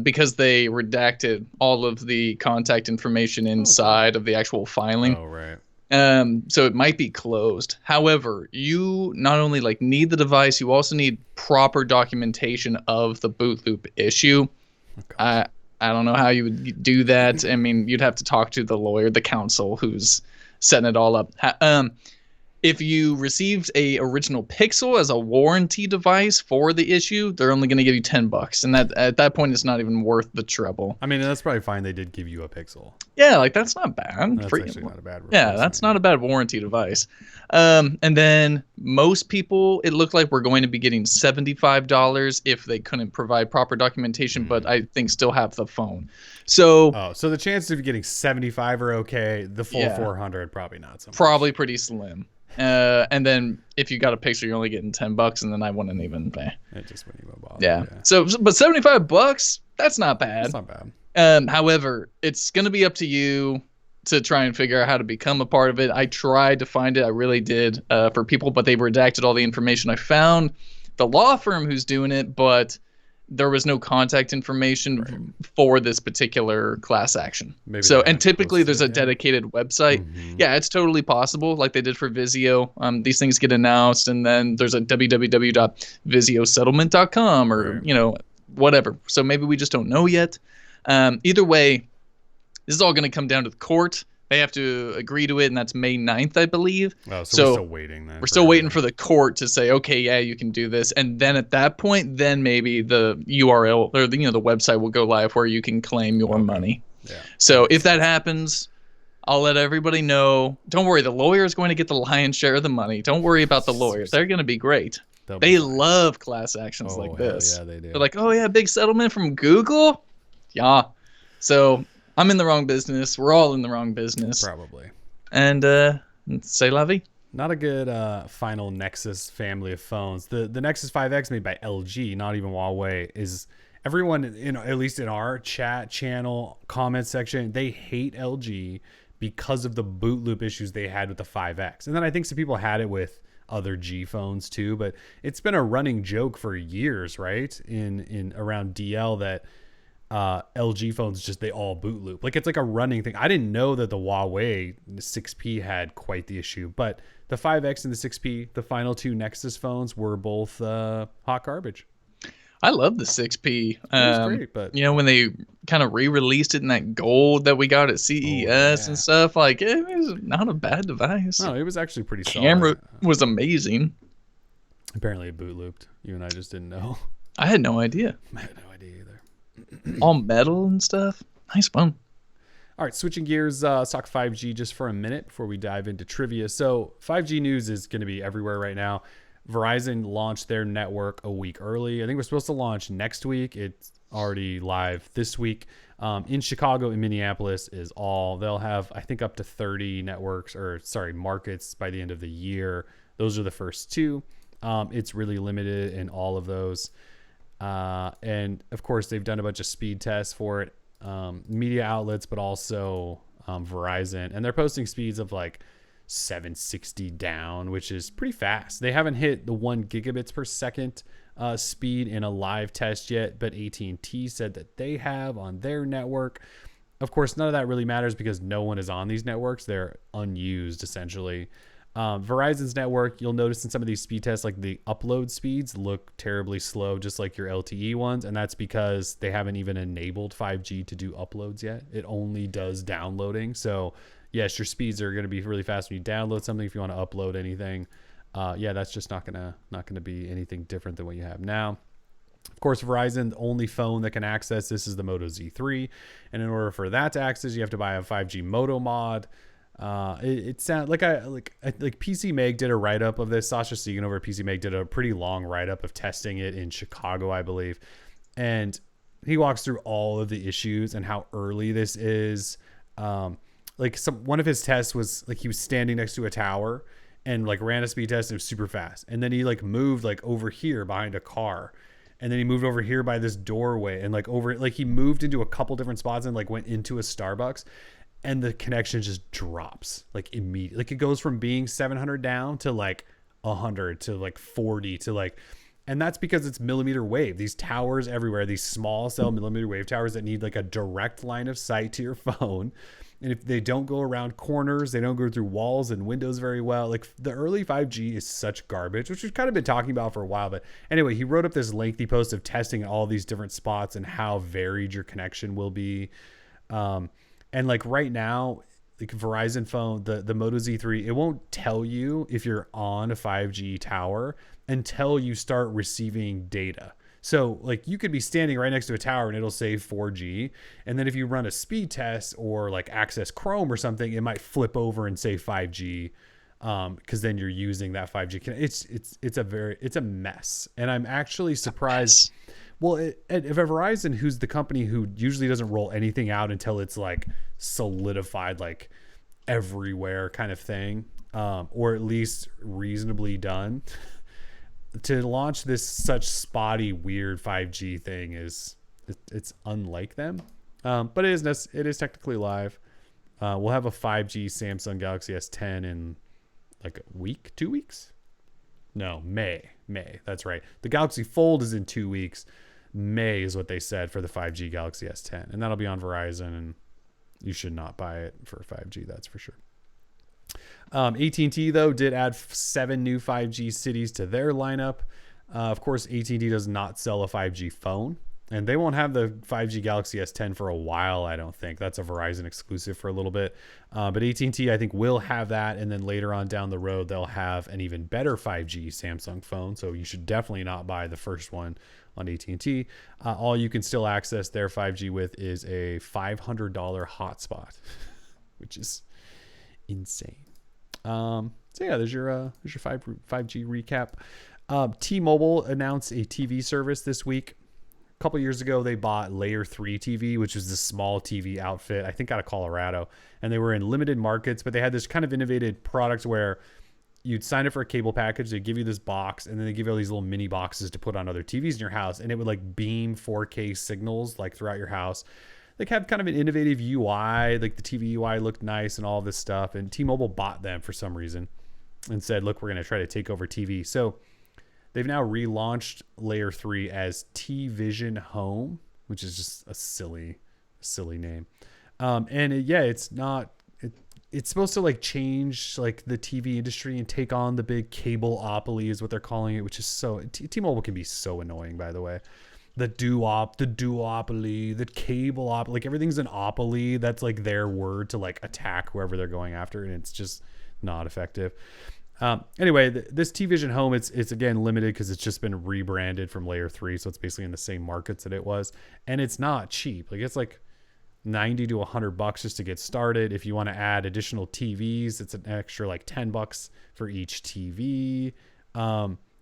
because they redacted all of the contact information inside of the actual filing. Oh, right. So it might be closed. However, you not only like need the device, you also need proper documentation of the boot loop issue. I don't know how you would do that. I mean, you'd have to talk to the lawyer, the counsel who's setting it all up. If you received a original Pixel as a warranty device for the issue, they're only going to give you $10, and at that point, it's not even worth the trouble. I mean, that's probably fine. They did give you a Pixel. Yeah, like that's not bad. That's actually not a bad. Yeah, that's not a bad warranty device. And then most people, it looked like we're going to be getting $75 if they couldn't provide proper documentation, but I think still have the phone. So so the chances of you getting 75 are okay. The full 400 probably not so much. Probably pretty slim. And then if you got a picture, you're only getting $10, and then I wouldn't even pay. It just wouldn't even bother. Yeah. So, but $75, that's not bad. That's not bad. However, it's going to be up to you to try and figure out how to become a part of it. I tried to find it. I really did for people, but they redacted all the information. I found the law firm who's doing it, but there was no contact information for this particular class action. So, and typically there's a dedicated website. Yeah, it's totally possible, like they did for Vizio. These things get announced, and then there's a www.viziosettlement.com or whatever. So maybe we just don't know yet. Either way, this is all going to come down to the court. They have to agree to it, and that's May 9th, I believe. Oh, so we're still waiting then. We're still waiting for the court to say, okay, yeah, you can do this. And then at that point, then maybe the URL or the website will go live where you can claim your money. Yeah. So if that happens, I'll let everybody know. Don't worry, the lawyer is going to get the lion's share of the money. Don't worry about the lawyers. They're going to be great. They love class actions like this. Yeah, they do. They're like, oh, yeah, big settlement from Google? Yeah. So I'm in the wrong business. We're all in the wrong business. Probably. And c'est la vie. Not a good final Nexus family of phones. The Nexus 5X made by LG, not even Huawei, is everyone, at least in our chat channel comment section, they hate LG because of the boot loop issues they had with the 5X. And then I think some people had it with other G phones too, but it's been a running joke for years, right? In around DL that LG phones they all boot loop. Like it's like a running thing. I didn't know that the Huawei 6P had quite the issue, but the 5X and the 6P, the final two Nexus phones, were both hot garbage. I love the 6P. It was great, but when they kind of re-released it in that gold that we got at CES and stuff, like it was not a bad device. No, it was actually pretty solid. Camera was amazing. Apparently it boot looped. You and I just didn't know. I had no idea. I had no idea either. All metal and stuff. Nice one. All right, switching gears, let's talk 5G just for a minute before we dive into trivia. So 5G news is going to be everywhere right now. Verizon launched their network a week early. I think we're supposed to launch next week. It's already live this week. In Chicago and Minneapolis is all. They'll have, I think, up to 30 markets by the end of the year. Those are the first two. It's really limited in all of those. And of course they've done a bunch of speed tests for it, media outlets, but also Verizon, and they're posting speeds of like 760 down, which is pretty fast. They haven't hit the 1 gigabits per second speed in a live test yet, but AT&T said that they have on their network. Of course, none of that really matters because no one is on these networks. They're unused essentially. Verizon's network, you'll notice in some of these speed tests, like the upload speeds look terribly slow, just like your LTE ones. And that's because they haven't even enabled 5G to do uploads yet. It only does downloading. So yes, your speeds are going to be really fast when you download something. If you want to upload anything, that's just not gonna be anything different than what you have now. Of course, Verizon, the only phone that can access this is the Moto Z3. And in order for that to access, you have to buy a 5G Moto mod. It sounds like PC Mag did a write-up of this. Sasha Segan over at PC Mag did a pretty long write-up of testing it in Chicago, I believe. And he walks through all of the issues and how early this is. One of his tests was like he was standing next to a tower and like ran a speed test. And it was super fast. And then he like moved like over here behind a car. And then he moved over here by this doorway and like over, like he moved into a couple different spots and like went into a Starbucks, and the connection just drops like immediately. Like it goes from being 700 down to like 100 to like 40 to like, and that's because it's millimeter wave. These towers everywhere, these small cell millimeter wave towers that need like a direct line of sight to your phone. And if they don't go around corners, they don't go through walls and windows very well. Like the early 5G is such garbage, which we've kind of been talking about for a while. But anyway, he wrote up this lengthy post of testing all these different spots and how varied your connection will be. And like right now, like Verizon phone, the Moto Z3, it won't tell you if you're on a 5G tower until you start receiving data. So like you could be standing right next to a tower and it'll say 4G. And then if you run a speed test or like access Chrome or something, it might flip over and say 5G. Cause then you're using that 5G. It's a mess. And I'm actually surprised. Well, if Verizon, who's the company who usually doesn't roll anything out until it's like solidified, like everywhere kind of thing, or at least reasonably done, to launch this such spotty, weird 5G thing it's unlike them. But it is technically live. We'll have a 5G Samsung Galaxy S10 in like a week, 2 weeks. No, May. That's right. The Galaxy Fold is in 2 weeks. May is what they said for the 5G Galaxy S10, and that'll be on Verizon, and you should not buy it for 5G, that's for sure. AT&T though did add 7 new 5G cities to their lineup. Of course, AT&T does not sell a 5G phone, and they won't have the 5G Galaxy S10 for a while, I don't think. That's a Verizon exclusive for a little bit. But AT&T, I think, will have that, and then later on down the road, they'll have an even better 5G Samsung phone, so you should definitely not buy the first one on AT&T. All you can still access their 5G with is a $500 hotspot, which is insane. So yeah, there's your 5G recap. T-Mobile announced a TV service this week. A couple years ago, they bought Layer 3 TV, which was this small TV outfit, I think out of Colorado, and they were in limited markets, but they had this kind of innovative product where you'd sign up for a cable package, they'd give you this box, and then they give you all these little mini boxes to put on other TVs in your house, and it would like beam 4K signals like throughout your house. They have kind of an innovative UI, like the TV UI looked nice and all this stuff, and T-Mobile bought them for some reason and said, look, we're going to try to take over TV. So they've now relaunched Layer 3 as T-Vision Home, which is just a silly name. It's supposed to like change like the TV industry and take on the big cable-opoly is what they're calling it, which is so T-Mobile can be so annoying, by the way. The duopoly, the cable-opoly, like everything's an opoly. That's like their word to like attack whoever they're going after, and it's just not effective. Anyway, this T-Vision Home, it's again limited because it's just been rebranded from Layer 3, so it's basically in the same markets that it was, and it's not cheap. Like it's like $90 to $100 just to get started. If you want to add additional TVs, it's an extra like $10 for each TV.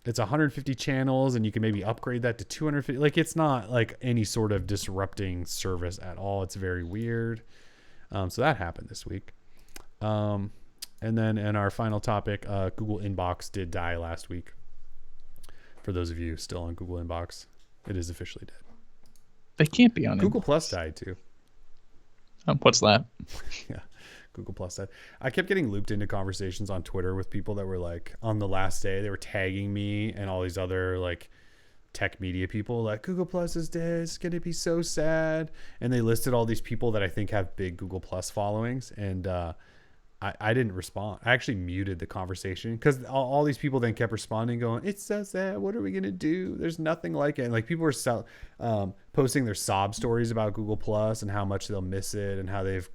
It's 150 channels, and you can maybe upgrade that to 250. Like it's not like any sort of disrupting service at all. It's very weird. So that happened this week. And then in our final topic, Google Inbox did die last week. For those of you still on Google Inbox, it is officially dead. They can't be on Google Inbox. Plus died too. What's that? Yeah. Google Plus died. I kept getting looped into conversations on Twitter with people that were like, on the last day, they were tagging me and all these other like tech media people like, Google Plus is dead. It's going to be so sad. And they listed all these people that I think have big Google Plus followings. And I didn't respond. I actually muted the conversation because all these people then kept responding going, it's so sad. What are we going to do? There's nothing like it. And like people were posting their sob stories about Google Plus and how much they'll miss it and how they've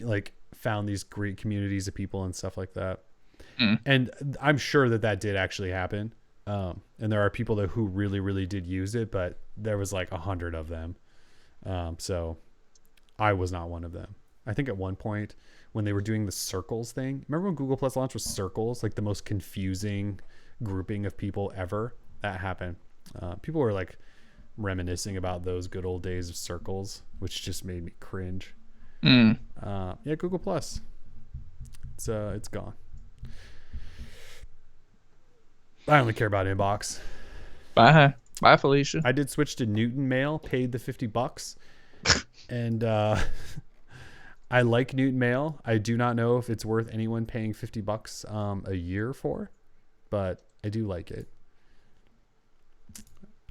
like found these great communities of people and stuff like that. And I'm sure that did actually happen. And there are people who really, really did use it, but there was like 100 of them. So I was not one of them. I think at one point when they were doing the circles thing, remember when Google Plus launched with circles, like the most confusing grouping of people ever? That happened. People were like reminiscing about those good old days of circles, which just made me cringe. Yeah, Google Plus. It's gone. I only care about inbox. Bye, Felicia. I did switch to Newton Mail, paid the $50, and I like Newton Mail. I do not know if it's worth anyone paying $50 a year for, but I do like it.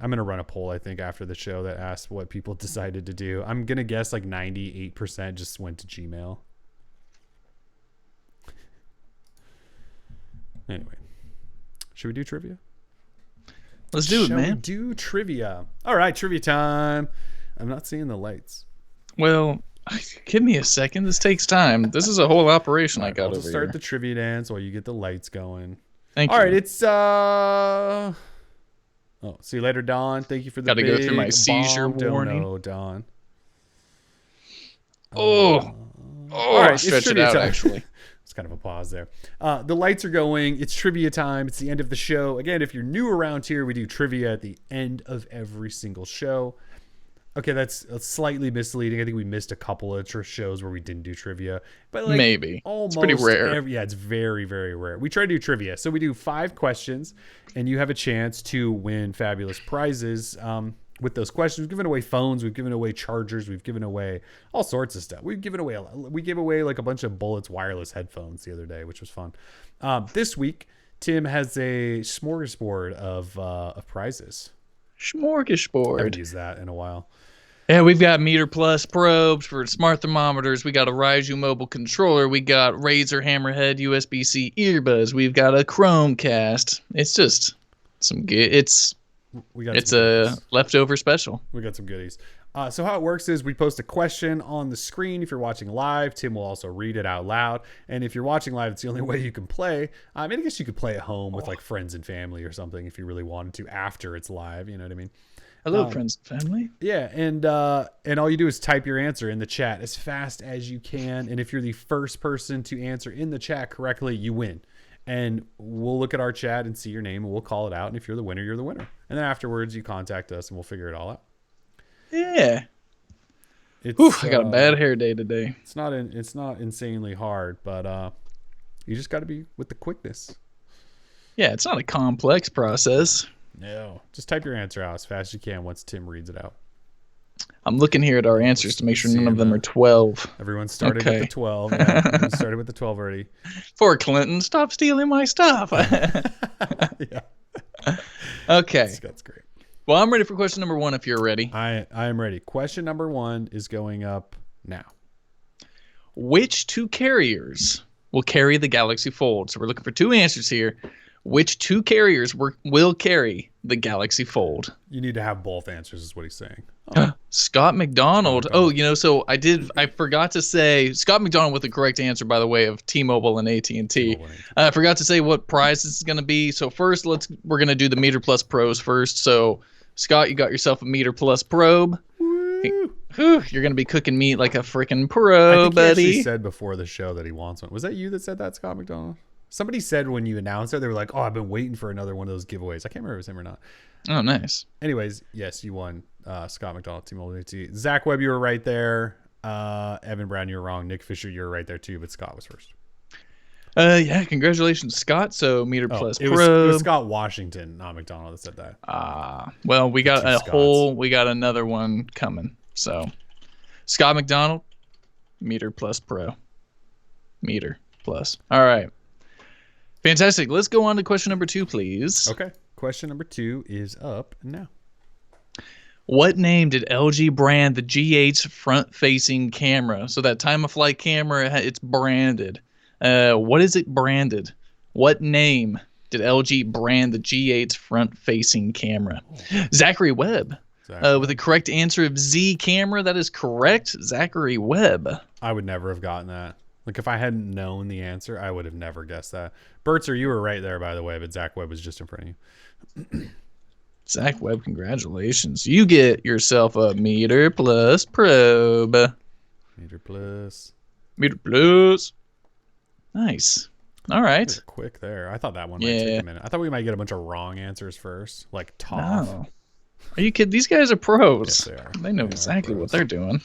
I'm going to run a poll, I think, after the show that asks what people decided to do. I'm going to guess like 98% just went to Gmail. Anyway, should we do trivia? Let's do it, man. Shall we do trivia? All right, trivia time. I'm not seeing the lights. Well, give me a second. This takes time. This is a whole operation I got I'll over just start here. the trivia dance while you get the lights going. Thank you. All right, it's Oh, see you later, Don. Thank you for the Gotta go through my seizure warning. No, Don. All right, stretch it out, actually. It's kind of a pause there. The lights are going. It's trivia time. It's the end of the show. Again, if you're new around here, we do trivia at the end of every single show. Okay, that's slightly misleading. I think we missed a couple of shows where we didn't do trivia. But like maybe. Almost it's pretty rare. Yeah, it's very, very rare. We try to do trivia. So we do 5 questions, and you have a chance to win fabulous prizes with those questions. We've given away phones. We've given away chargers. We've given away all sorts of stuff. We gave away like a bunch of Bullets wireless headphones the other day, which was fun. This week, Tim has a smorgasbord of prizes. Smorgasbord. I haven't used that in a while. Yeah, we've got Meter Plus probes for smart thermometers. We got a Raiju mobile controller. We got Razer Hammerhead USB-C earbuds. We've got a Chromecast. It's just some good. It's a leftover special. We got some goodies. So how it works is we post a question on the screen. If you're watching live, Tim will also read it out loud. And if you're watching live, it's the only way you can play. I mean, I guess you could play at home with like friends and family or something if you really wanted to after it's live. You know what I mean? Hello, friends and family. Yeah, and all you do is type your answer in the chat as fast as you can. And if you're the first person to answer in the chat correctly, you win. And we'll look at our chat and see your name, and we'll call it out. And if you're the winner, you're the winner. And then afterwards, you contact us, and we'll figure it all out. Yeah. I got a bad hair day today. It's not insanely hard, but you just got to be with the quickness. Yeah, it's not a complex process. No, just type your answer out as fast as you can once Tim reads it out. I'm looking here at our answers to make sure none of them are 12. Everyone started with the 12. Yeah, everyone started with the 12 already. For Clinton, stop stealing my stuff. Yeah. Okay. That's great. Well, I'm ready for question number 1 if you're ready. I am ready. Question number 1 is going up now. Which 2 carriers will carry the Galaxy Fold? So we're looking for 2 answers here. Which 2 carriers will carry the Galaxy Fold? You need to have both answers is what he's saying. Scott McDonald. Oh, so I forgot to say Scott McDonald with the correct answer, by the way, of T-Mobile and AT&T. I forgot to say what prize this is going to be. So first, we're going to do the Meter Plus Pros first. So Scott, you got yourself a Meter Plus probe. Woo. You're going to be cooking meat like a freaking pro, buddy. He actually said before the show that he wants one. Was that you that said that, Scott McDonald? Somebody said when you announced it, they were like, "Oh, I've been waiting for another one of those giveaways." I can't remember if it was him or not. Oh, nice. Anyways, yes, you won. Scott McDonald, T-Mobile AT&T. Zach Webb, you were right there. Evan Brown, you were wrong. Nick Fisher, you were right there too, but Scott was first. Yeah, congratulations, Scott. So Meter Plus it Pro. was Scott Washington, not McDonald, that said that. Well, we got we got another one coming. So Scott McDonald, Meter Plus Pro. Meter Plus. All right. Fantastic. Let's go on to question number 2, please. Okay. Question number 2 is up now. What name did LG brand the G8's front-facing camera? So that time-of-flight camera, it's branded. What is it branded? What name did LG brand the G8's front-facing camera? Zachary Webb. With the correct answer of Z camera, that is correct. Zachary Webb. I would never have gotten that. Like, if I hadn't known the answer, I would have never guessed that. Bertzer, you were right there, by the way, but Zach Webb was just in front of you. Zach Webb, congratulations. You get yourself a Meter Plus probe. Meter Plus. Meter Plus. Nice. All right. Quick there. I thought that one might take a minute. I thought we might get a bunch of wrong answers first, like Toph. No. Are you kidding? These guys are pros. Yes, they are. They know exactly what they're doing.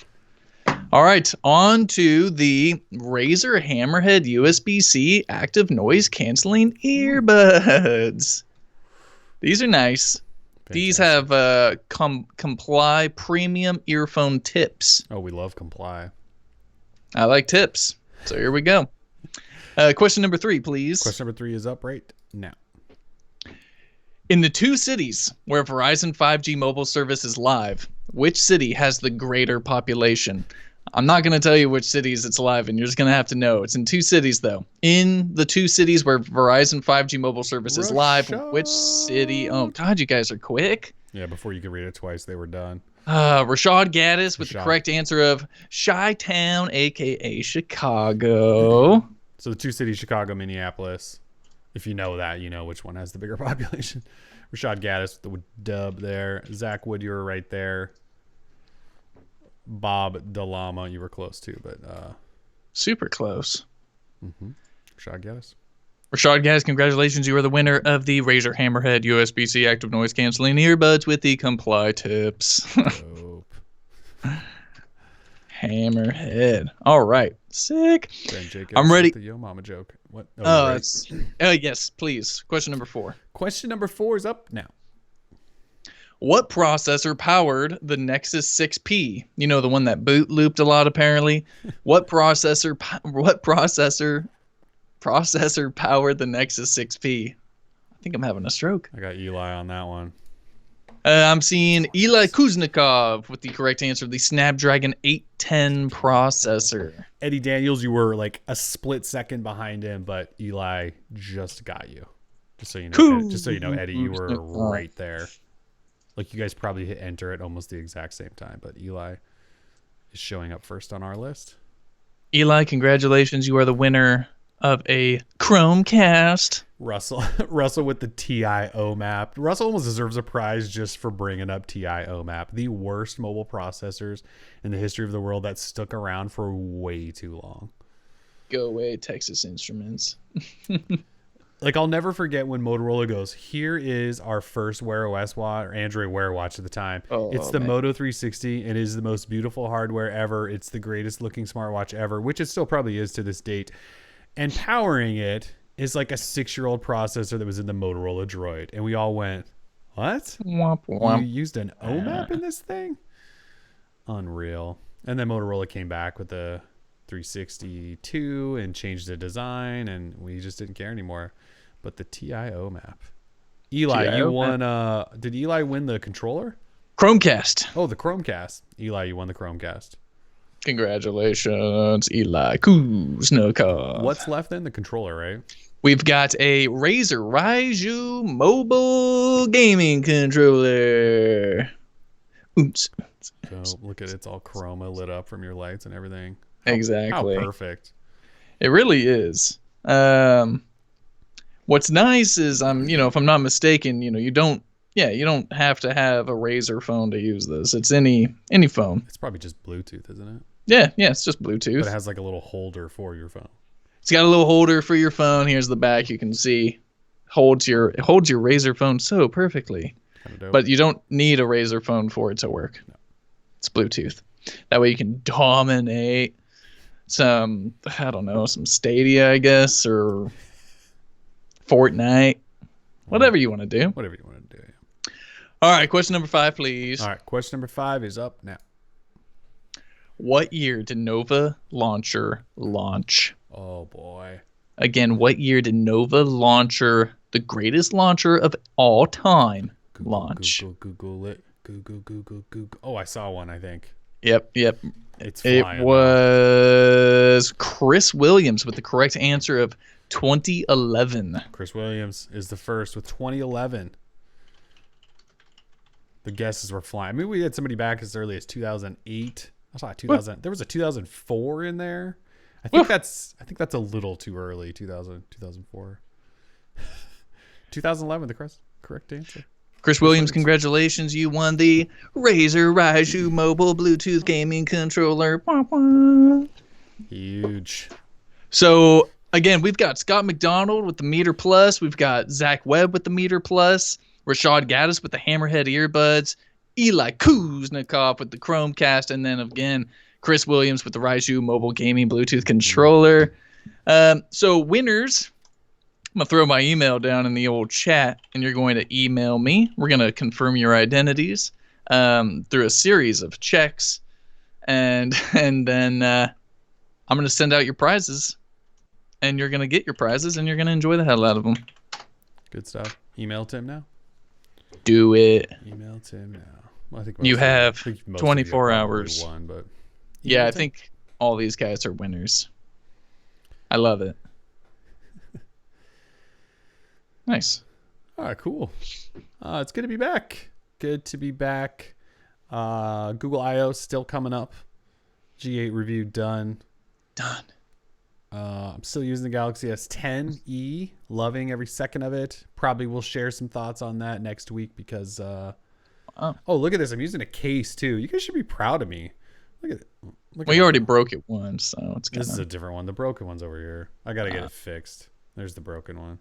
All right, on to the Razer Hammerhead USB-C active noise canceling earbuds. These are nice. Fantastic. These have Comply premium earphone tips. Oh, we love Comply. I like tips. So here we go. Question number 3, please. Question number 3 is up right now. In the 2 cities where Verizon 5G mobile service is live, which city has the greater population? I'm not going to tell you which cities it's live in. You're just going to have to know. It's in 2 cities, though. In the 2 cities where Verizon 5G mobile service is live, which city? Oh, God, you guys are quick. Yeah, before you could read it twice, they were done. Rashad Gaddis with the correct answer of Chi-Town, a.k.a. Chicago. So the 2 cities, Chicago, Minneapolis. If you know that, you know which one has the bigger population. Rashad Gaddis with the dub there. Zach Wood, you were right there. Bob DeLama, you were close too, but super close. Rashad Gaddis. Rashad Gaddis, congratulations. You are the winner of the Razer Hammerhead USB-C active noise canceling earbuds with the Comply tips. Dope. Hammerhead. All right. Sick. I'm ready. The Yo Mama joke. What? Yes, please. Question number 4. Question number 4 is up now. What processor powered the Nexus 6P? You know, the one that boot looped a lot, apparently. What processor powered the Nexus 6P? I think I'm having a stroke. I got Eli on that one. I'm seeing Eli Kuznikov with the correct answer, the Snapdragon 810 processor. Eddie Daniels, you were like a split second behind him, but Eli just got you. Just so you know, Eddie, you were right there. Like, you guys probably hit enter at almost the exact same time, but Eli is showing up first on our list. Eli, congratulations. You are the winner of a Chromecast. Russell with the TIO map. Russell almost deserves a prize just for bringing up TIO map. The worst mobile processors in the history of the world that stuck around for way too long. Go away, Texas Instruments. Like, I'll never forget when Motorola goes, here is our first Wear OS watch, or Android Wear watch at the time. It's the Moto 360. It is the most beautiful hardware ever. It's the greatest looking smartwatch ever, which it still probably is to this date. And powering it is like a 6-year-old processor that was in the Motorola Droid. And we all went, what? Womp, womp. You used an OMAP in this thing? Unreal. And then Motorola came back with the 362 and changed the design, and we just didn't care anymore. But the TIO map. Eli, you won. Did Eli win the controller? Chromecast. Oh, the Chromecast. Eli, you won the Chromecast. Congratulations, Eli Kuznikov. What's left then? The controller, right? We've got a Razer Raiju mobile gaming controller. Oops. So look at it. It's all chroma lit up from your lights and everything. Exactly. How perfect. It really is. What's nice is if I'm not mistaken, you don't have to have a Razer phone to use this. It's any phone. It's probably just Bluetooth, isn't it? Yeah, it's just Bluetooth. But it has like a little holder for your phone. It's got a little holder for your phone. Here's the back. You can see holds your Razer phone so perfectly. But you don't need a Razer phone for it to work. No. It's Bluetooth. That way you can dominate some Stadia, I guess, or Fortnite. Whatever you want to do. Whatever you want to do. Yeah. All right, question number 5, please. All right, question number 5 is up now. What year did Nova Launcher launch? Oh, boy. Again, what year did Nova Launcher, the greatest launcher of all time, launch? Google it. Google. Oh, I saw one, I think. Yep. It's flying. It was Chris Williams with the correct answer of 2011. Chris Williams is the first with 2011. The guesses were flying. I mean, we had somebody back as early as 2008. I saw 2000. There was a 2004 in there. I think that's a little too early. 2004. 2011. The correct answer. Chris Williams, congratulations. You won the Razer Raiju mobile Bluetooth gaming controller. Huge. So, again, we've got Scott McDonald with the Meter Plus. We've got Zach Webb with the Meter Plus. Rashad Gaddis with the Hammerhead earbuds. Eli Kuznikov with the Chromecast. And then, again, Chris Williams with the Raiju mobile gaming Bluetooth controller. So, winners I'm gonna throw my email down in the old chat, and you're going to email me. We're gonna confirm your identities through a series of checks, and then I'm gonna send out your prizes, and you're gonna get your prizes, and you're gonna enjoy the hell out of them. Good stuff. Email Tim now. Do it. Email Tim now. Well, I think You have most 24 of you probably hours. won, but Yeah, I think all these guys are winners. I love it. Nice. All right, cool. It's good to be back. Good to be back. Google I/O still coming up. G8 review done. I'm still using the Galaxy S10e. Loving every second of it. Probably will share some thoughts on that next week because... Oh, look at this. I'm using a case, too. You guys should be proud of me. Look at it. Well, you already broke it once, so it's kind of... This is a different one. The broken one's over here. I got to get it fixed. There's the broken one.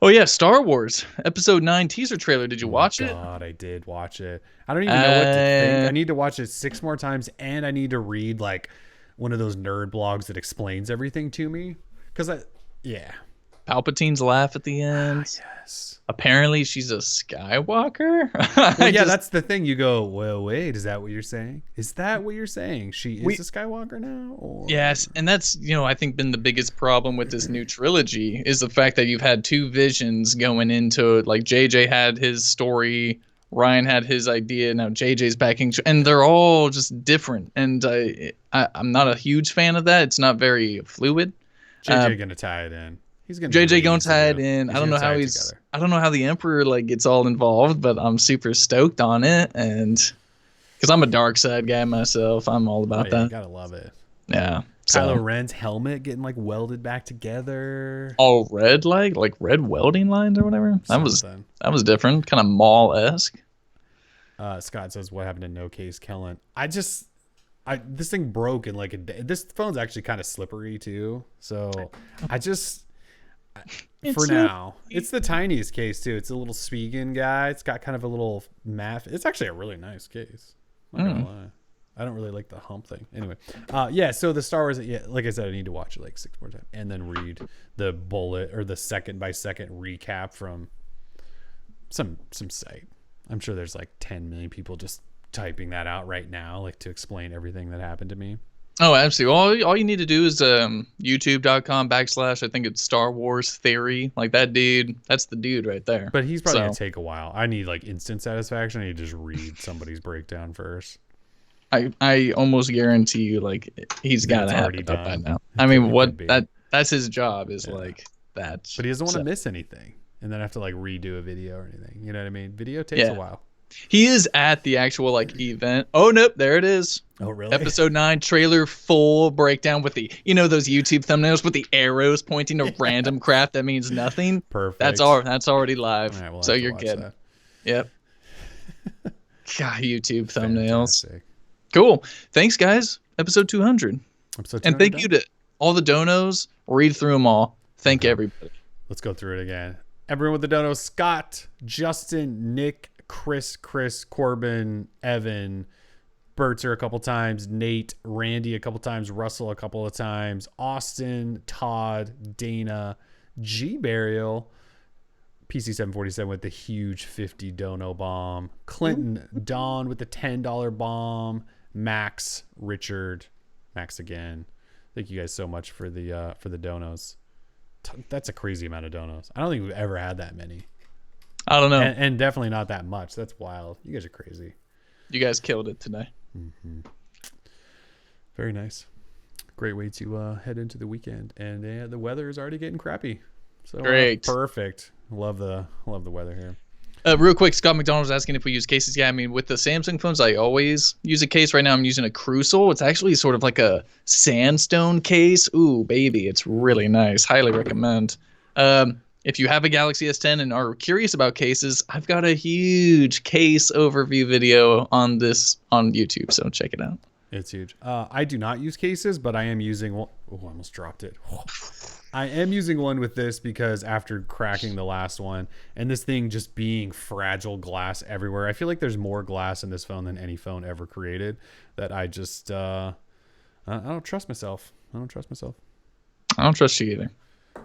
Oh, yeah, Star Wars Episode 9 teaser trailer. Did you watch it? God, I did watch it. I don't even know what to think. I need to watch it 6 more times, and I need to read, like, one of those nerd blogs that explains everything to me. Because Palpatine's laugh at the end. Yes. Apparently, she's a Skywalker. Well, yeah, that's the thing. You go, well, wait, is that what you're saying? Is that what you're saying? She is a Skywalker now? Or... Yes, and that's, I think been the biggest problem with this new trilogy is the fact that you've had 2 visions going into it. Like, JJ had his story, Ryan had his idea, now JJ's backing, and they're all just different. And I'm not a huge fan of that. It's not very fluid. JJ gonna tie it in. He's gonna JJ going to tie it in. I don't know how the Emperor gets all involved, but I'm super stoked on it, and because I'm a dark side guy myself, I'm all about that. You gotta love it. Yeah. Kylo Ren's helmet getting welded back together. All red, like red welding lines or whatever. Something. That was different, kind of Maul-esque. Scott says, "What happened to No Case Kellen?" This thing broke in like a day. This phone's actually kind of slippery too, so it's the tiniest case too. It's a little Spigen guy. It's got kind of a little math. It's actually a really nice case. I'm not gonna lie. I don't really like the hump thing. Anyway, so the Star Wars, like I said, I need to watch it 6 more times and then read the bullet or the second by second recap from some site. I'm sure there's 10 million people just typing that out right now, to explain everything that happened to me. Oh, absolutely. All you need to do is youtube.com/ I think it's Star Wars Theory. Like that dude, that's the dude right there. But he's probably going to take a while. I need instant satisfaction. I need to just read somebody's breakdown first. I almost guarantee you, he's got to have it up by now. I mean, that's his job is that. But he doesn't want to miss anything and then have to redo a video or anything. You know what I mean? Video takes a while. He is at the actual event. Oh nope, there it is. Oh really? Episode 9 trailer full breakdown with the those YouTube thumbnails with the arrows pointing to random crap that means nothing. Perfect. That's already live. Right, so you're good. That. Yep. God, YouTube thumbnails. Fantastic. Cool. Thanks guys. Episode 200. And thank you to all the donos. Read through them all. Thank everybody. Let's go through it again. Everyone with the donos: Scott, Justin, Nick, Chris, Corbin, Evan, Bertzer a couple times, Nate, Randy a couple times, Russell a couple of times, Austin, Todd, Dana, G Burial, PC747 with the huge 50 dono bomb, Clinton, Don with the $10 bomb, Max, Richard, Max again. Thank you guys so much for the donos. That's a crazy amount of donos. I don't think we've ever had that many. I don't know. And definitely not that much. That's wild. You guys are crazy. You guys killed it today. Mm-hmm. Very nice. Great way to head into the weekend. And the weather is already getting crappy. So great. Perfect. Love the weather here. Real quick, Scott McDonald was asking if we use cases. Yeah, I mean, with the Samsung phones, I always use a case. Right now, I'm using a Crucial. It's actually sort of like a sandstone case. Ooh, baby. It's really nice. Highly recommend. If you have a Galaxy S10 and are curious about cases, I've got a huge case overview video on YouTube, so check it out. It's huge. I do not use cases, but I am using one. Oh, I almost dropped it. I am using one with this because after cracking the last one and this thing just being fragile glass everywhere, I feel like there's more glass in this phone than any phone ever created, that I just I don't trust myself. I don't trust you either.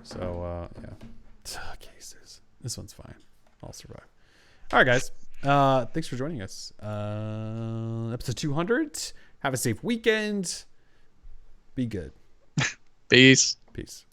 So yeah, cases. This one's fine. I'll survive. All right, guys. Thanks for joining us. Episode 200. Have a safe weekend. Be good. Peace. Peace.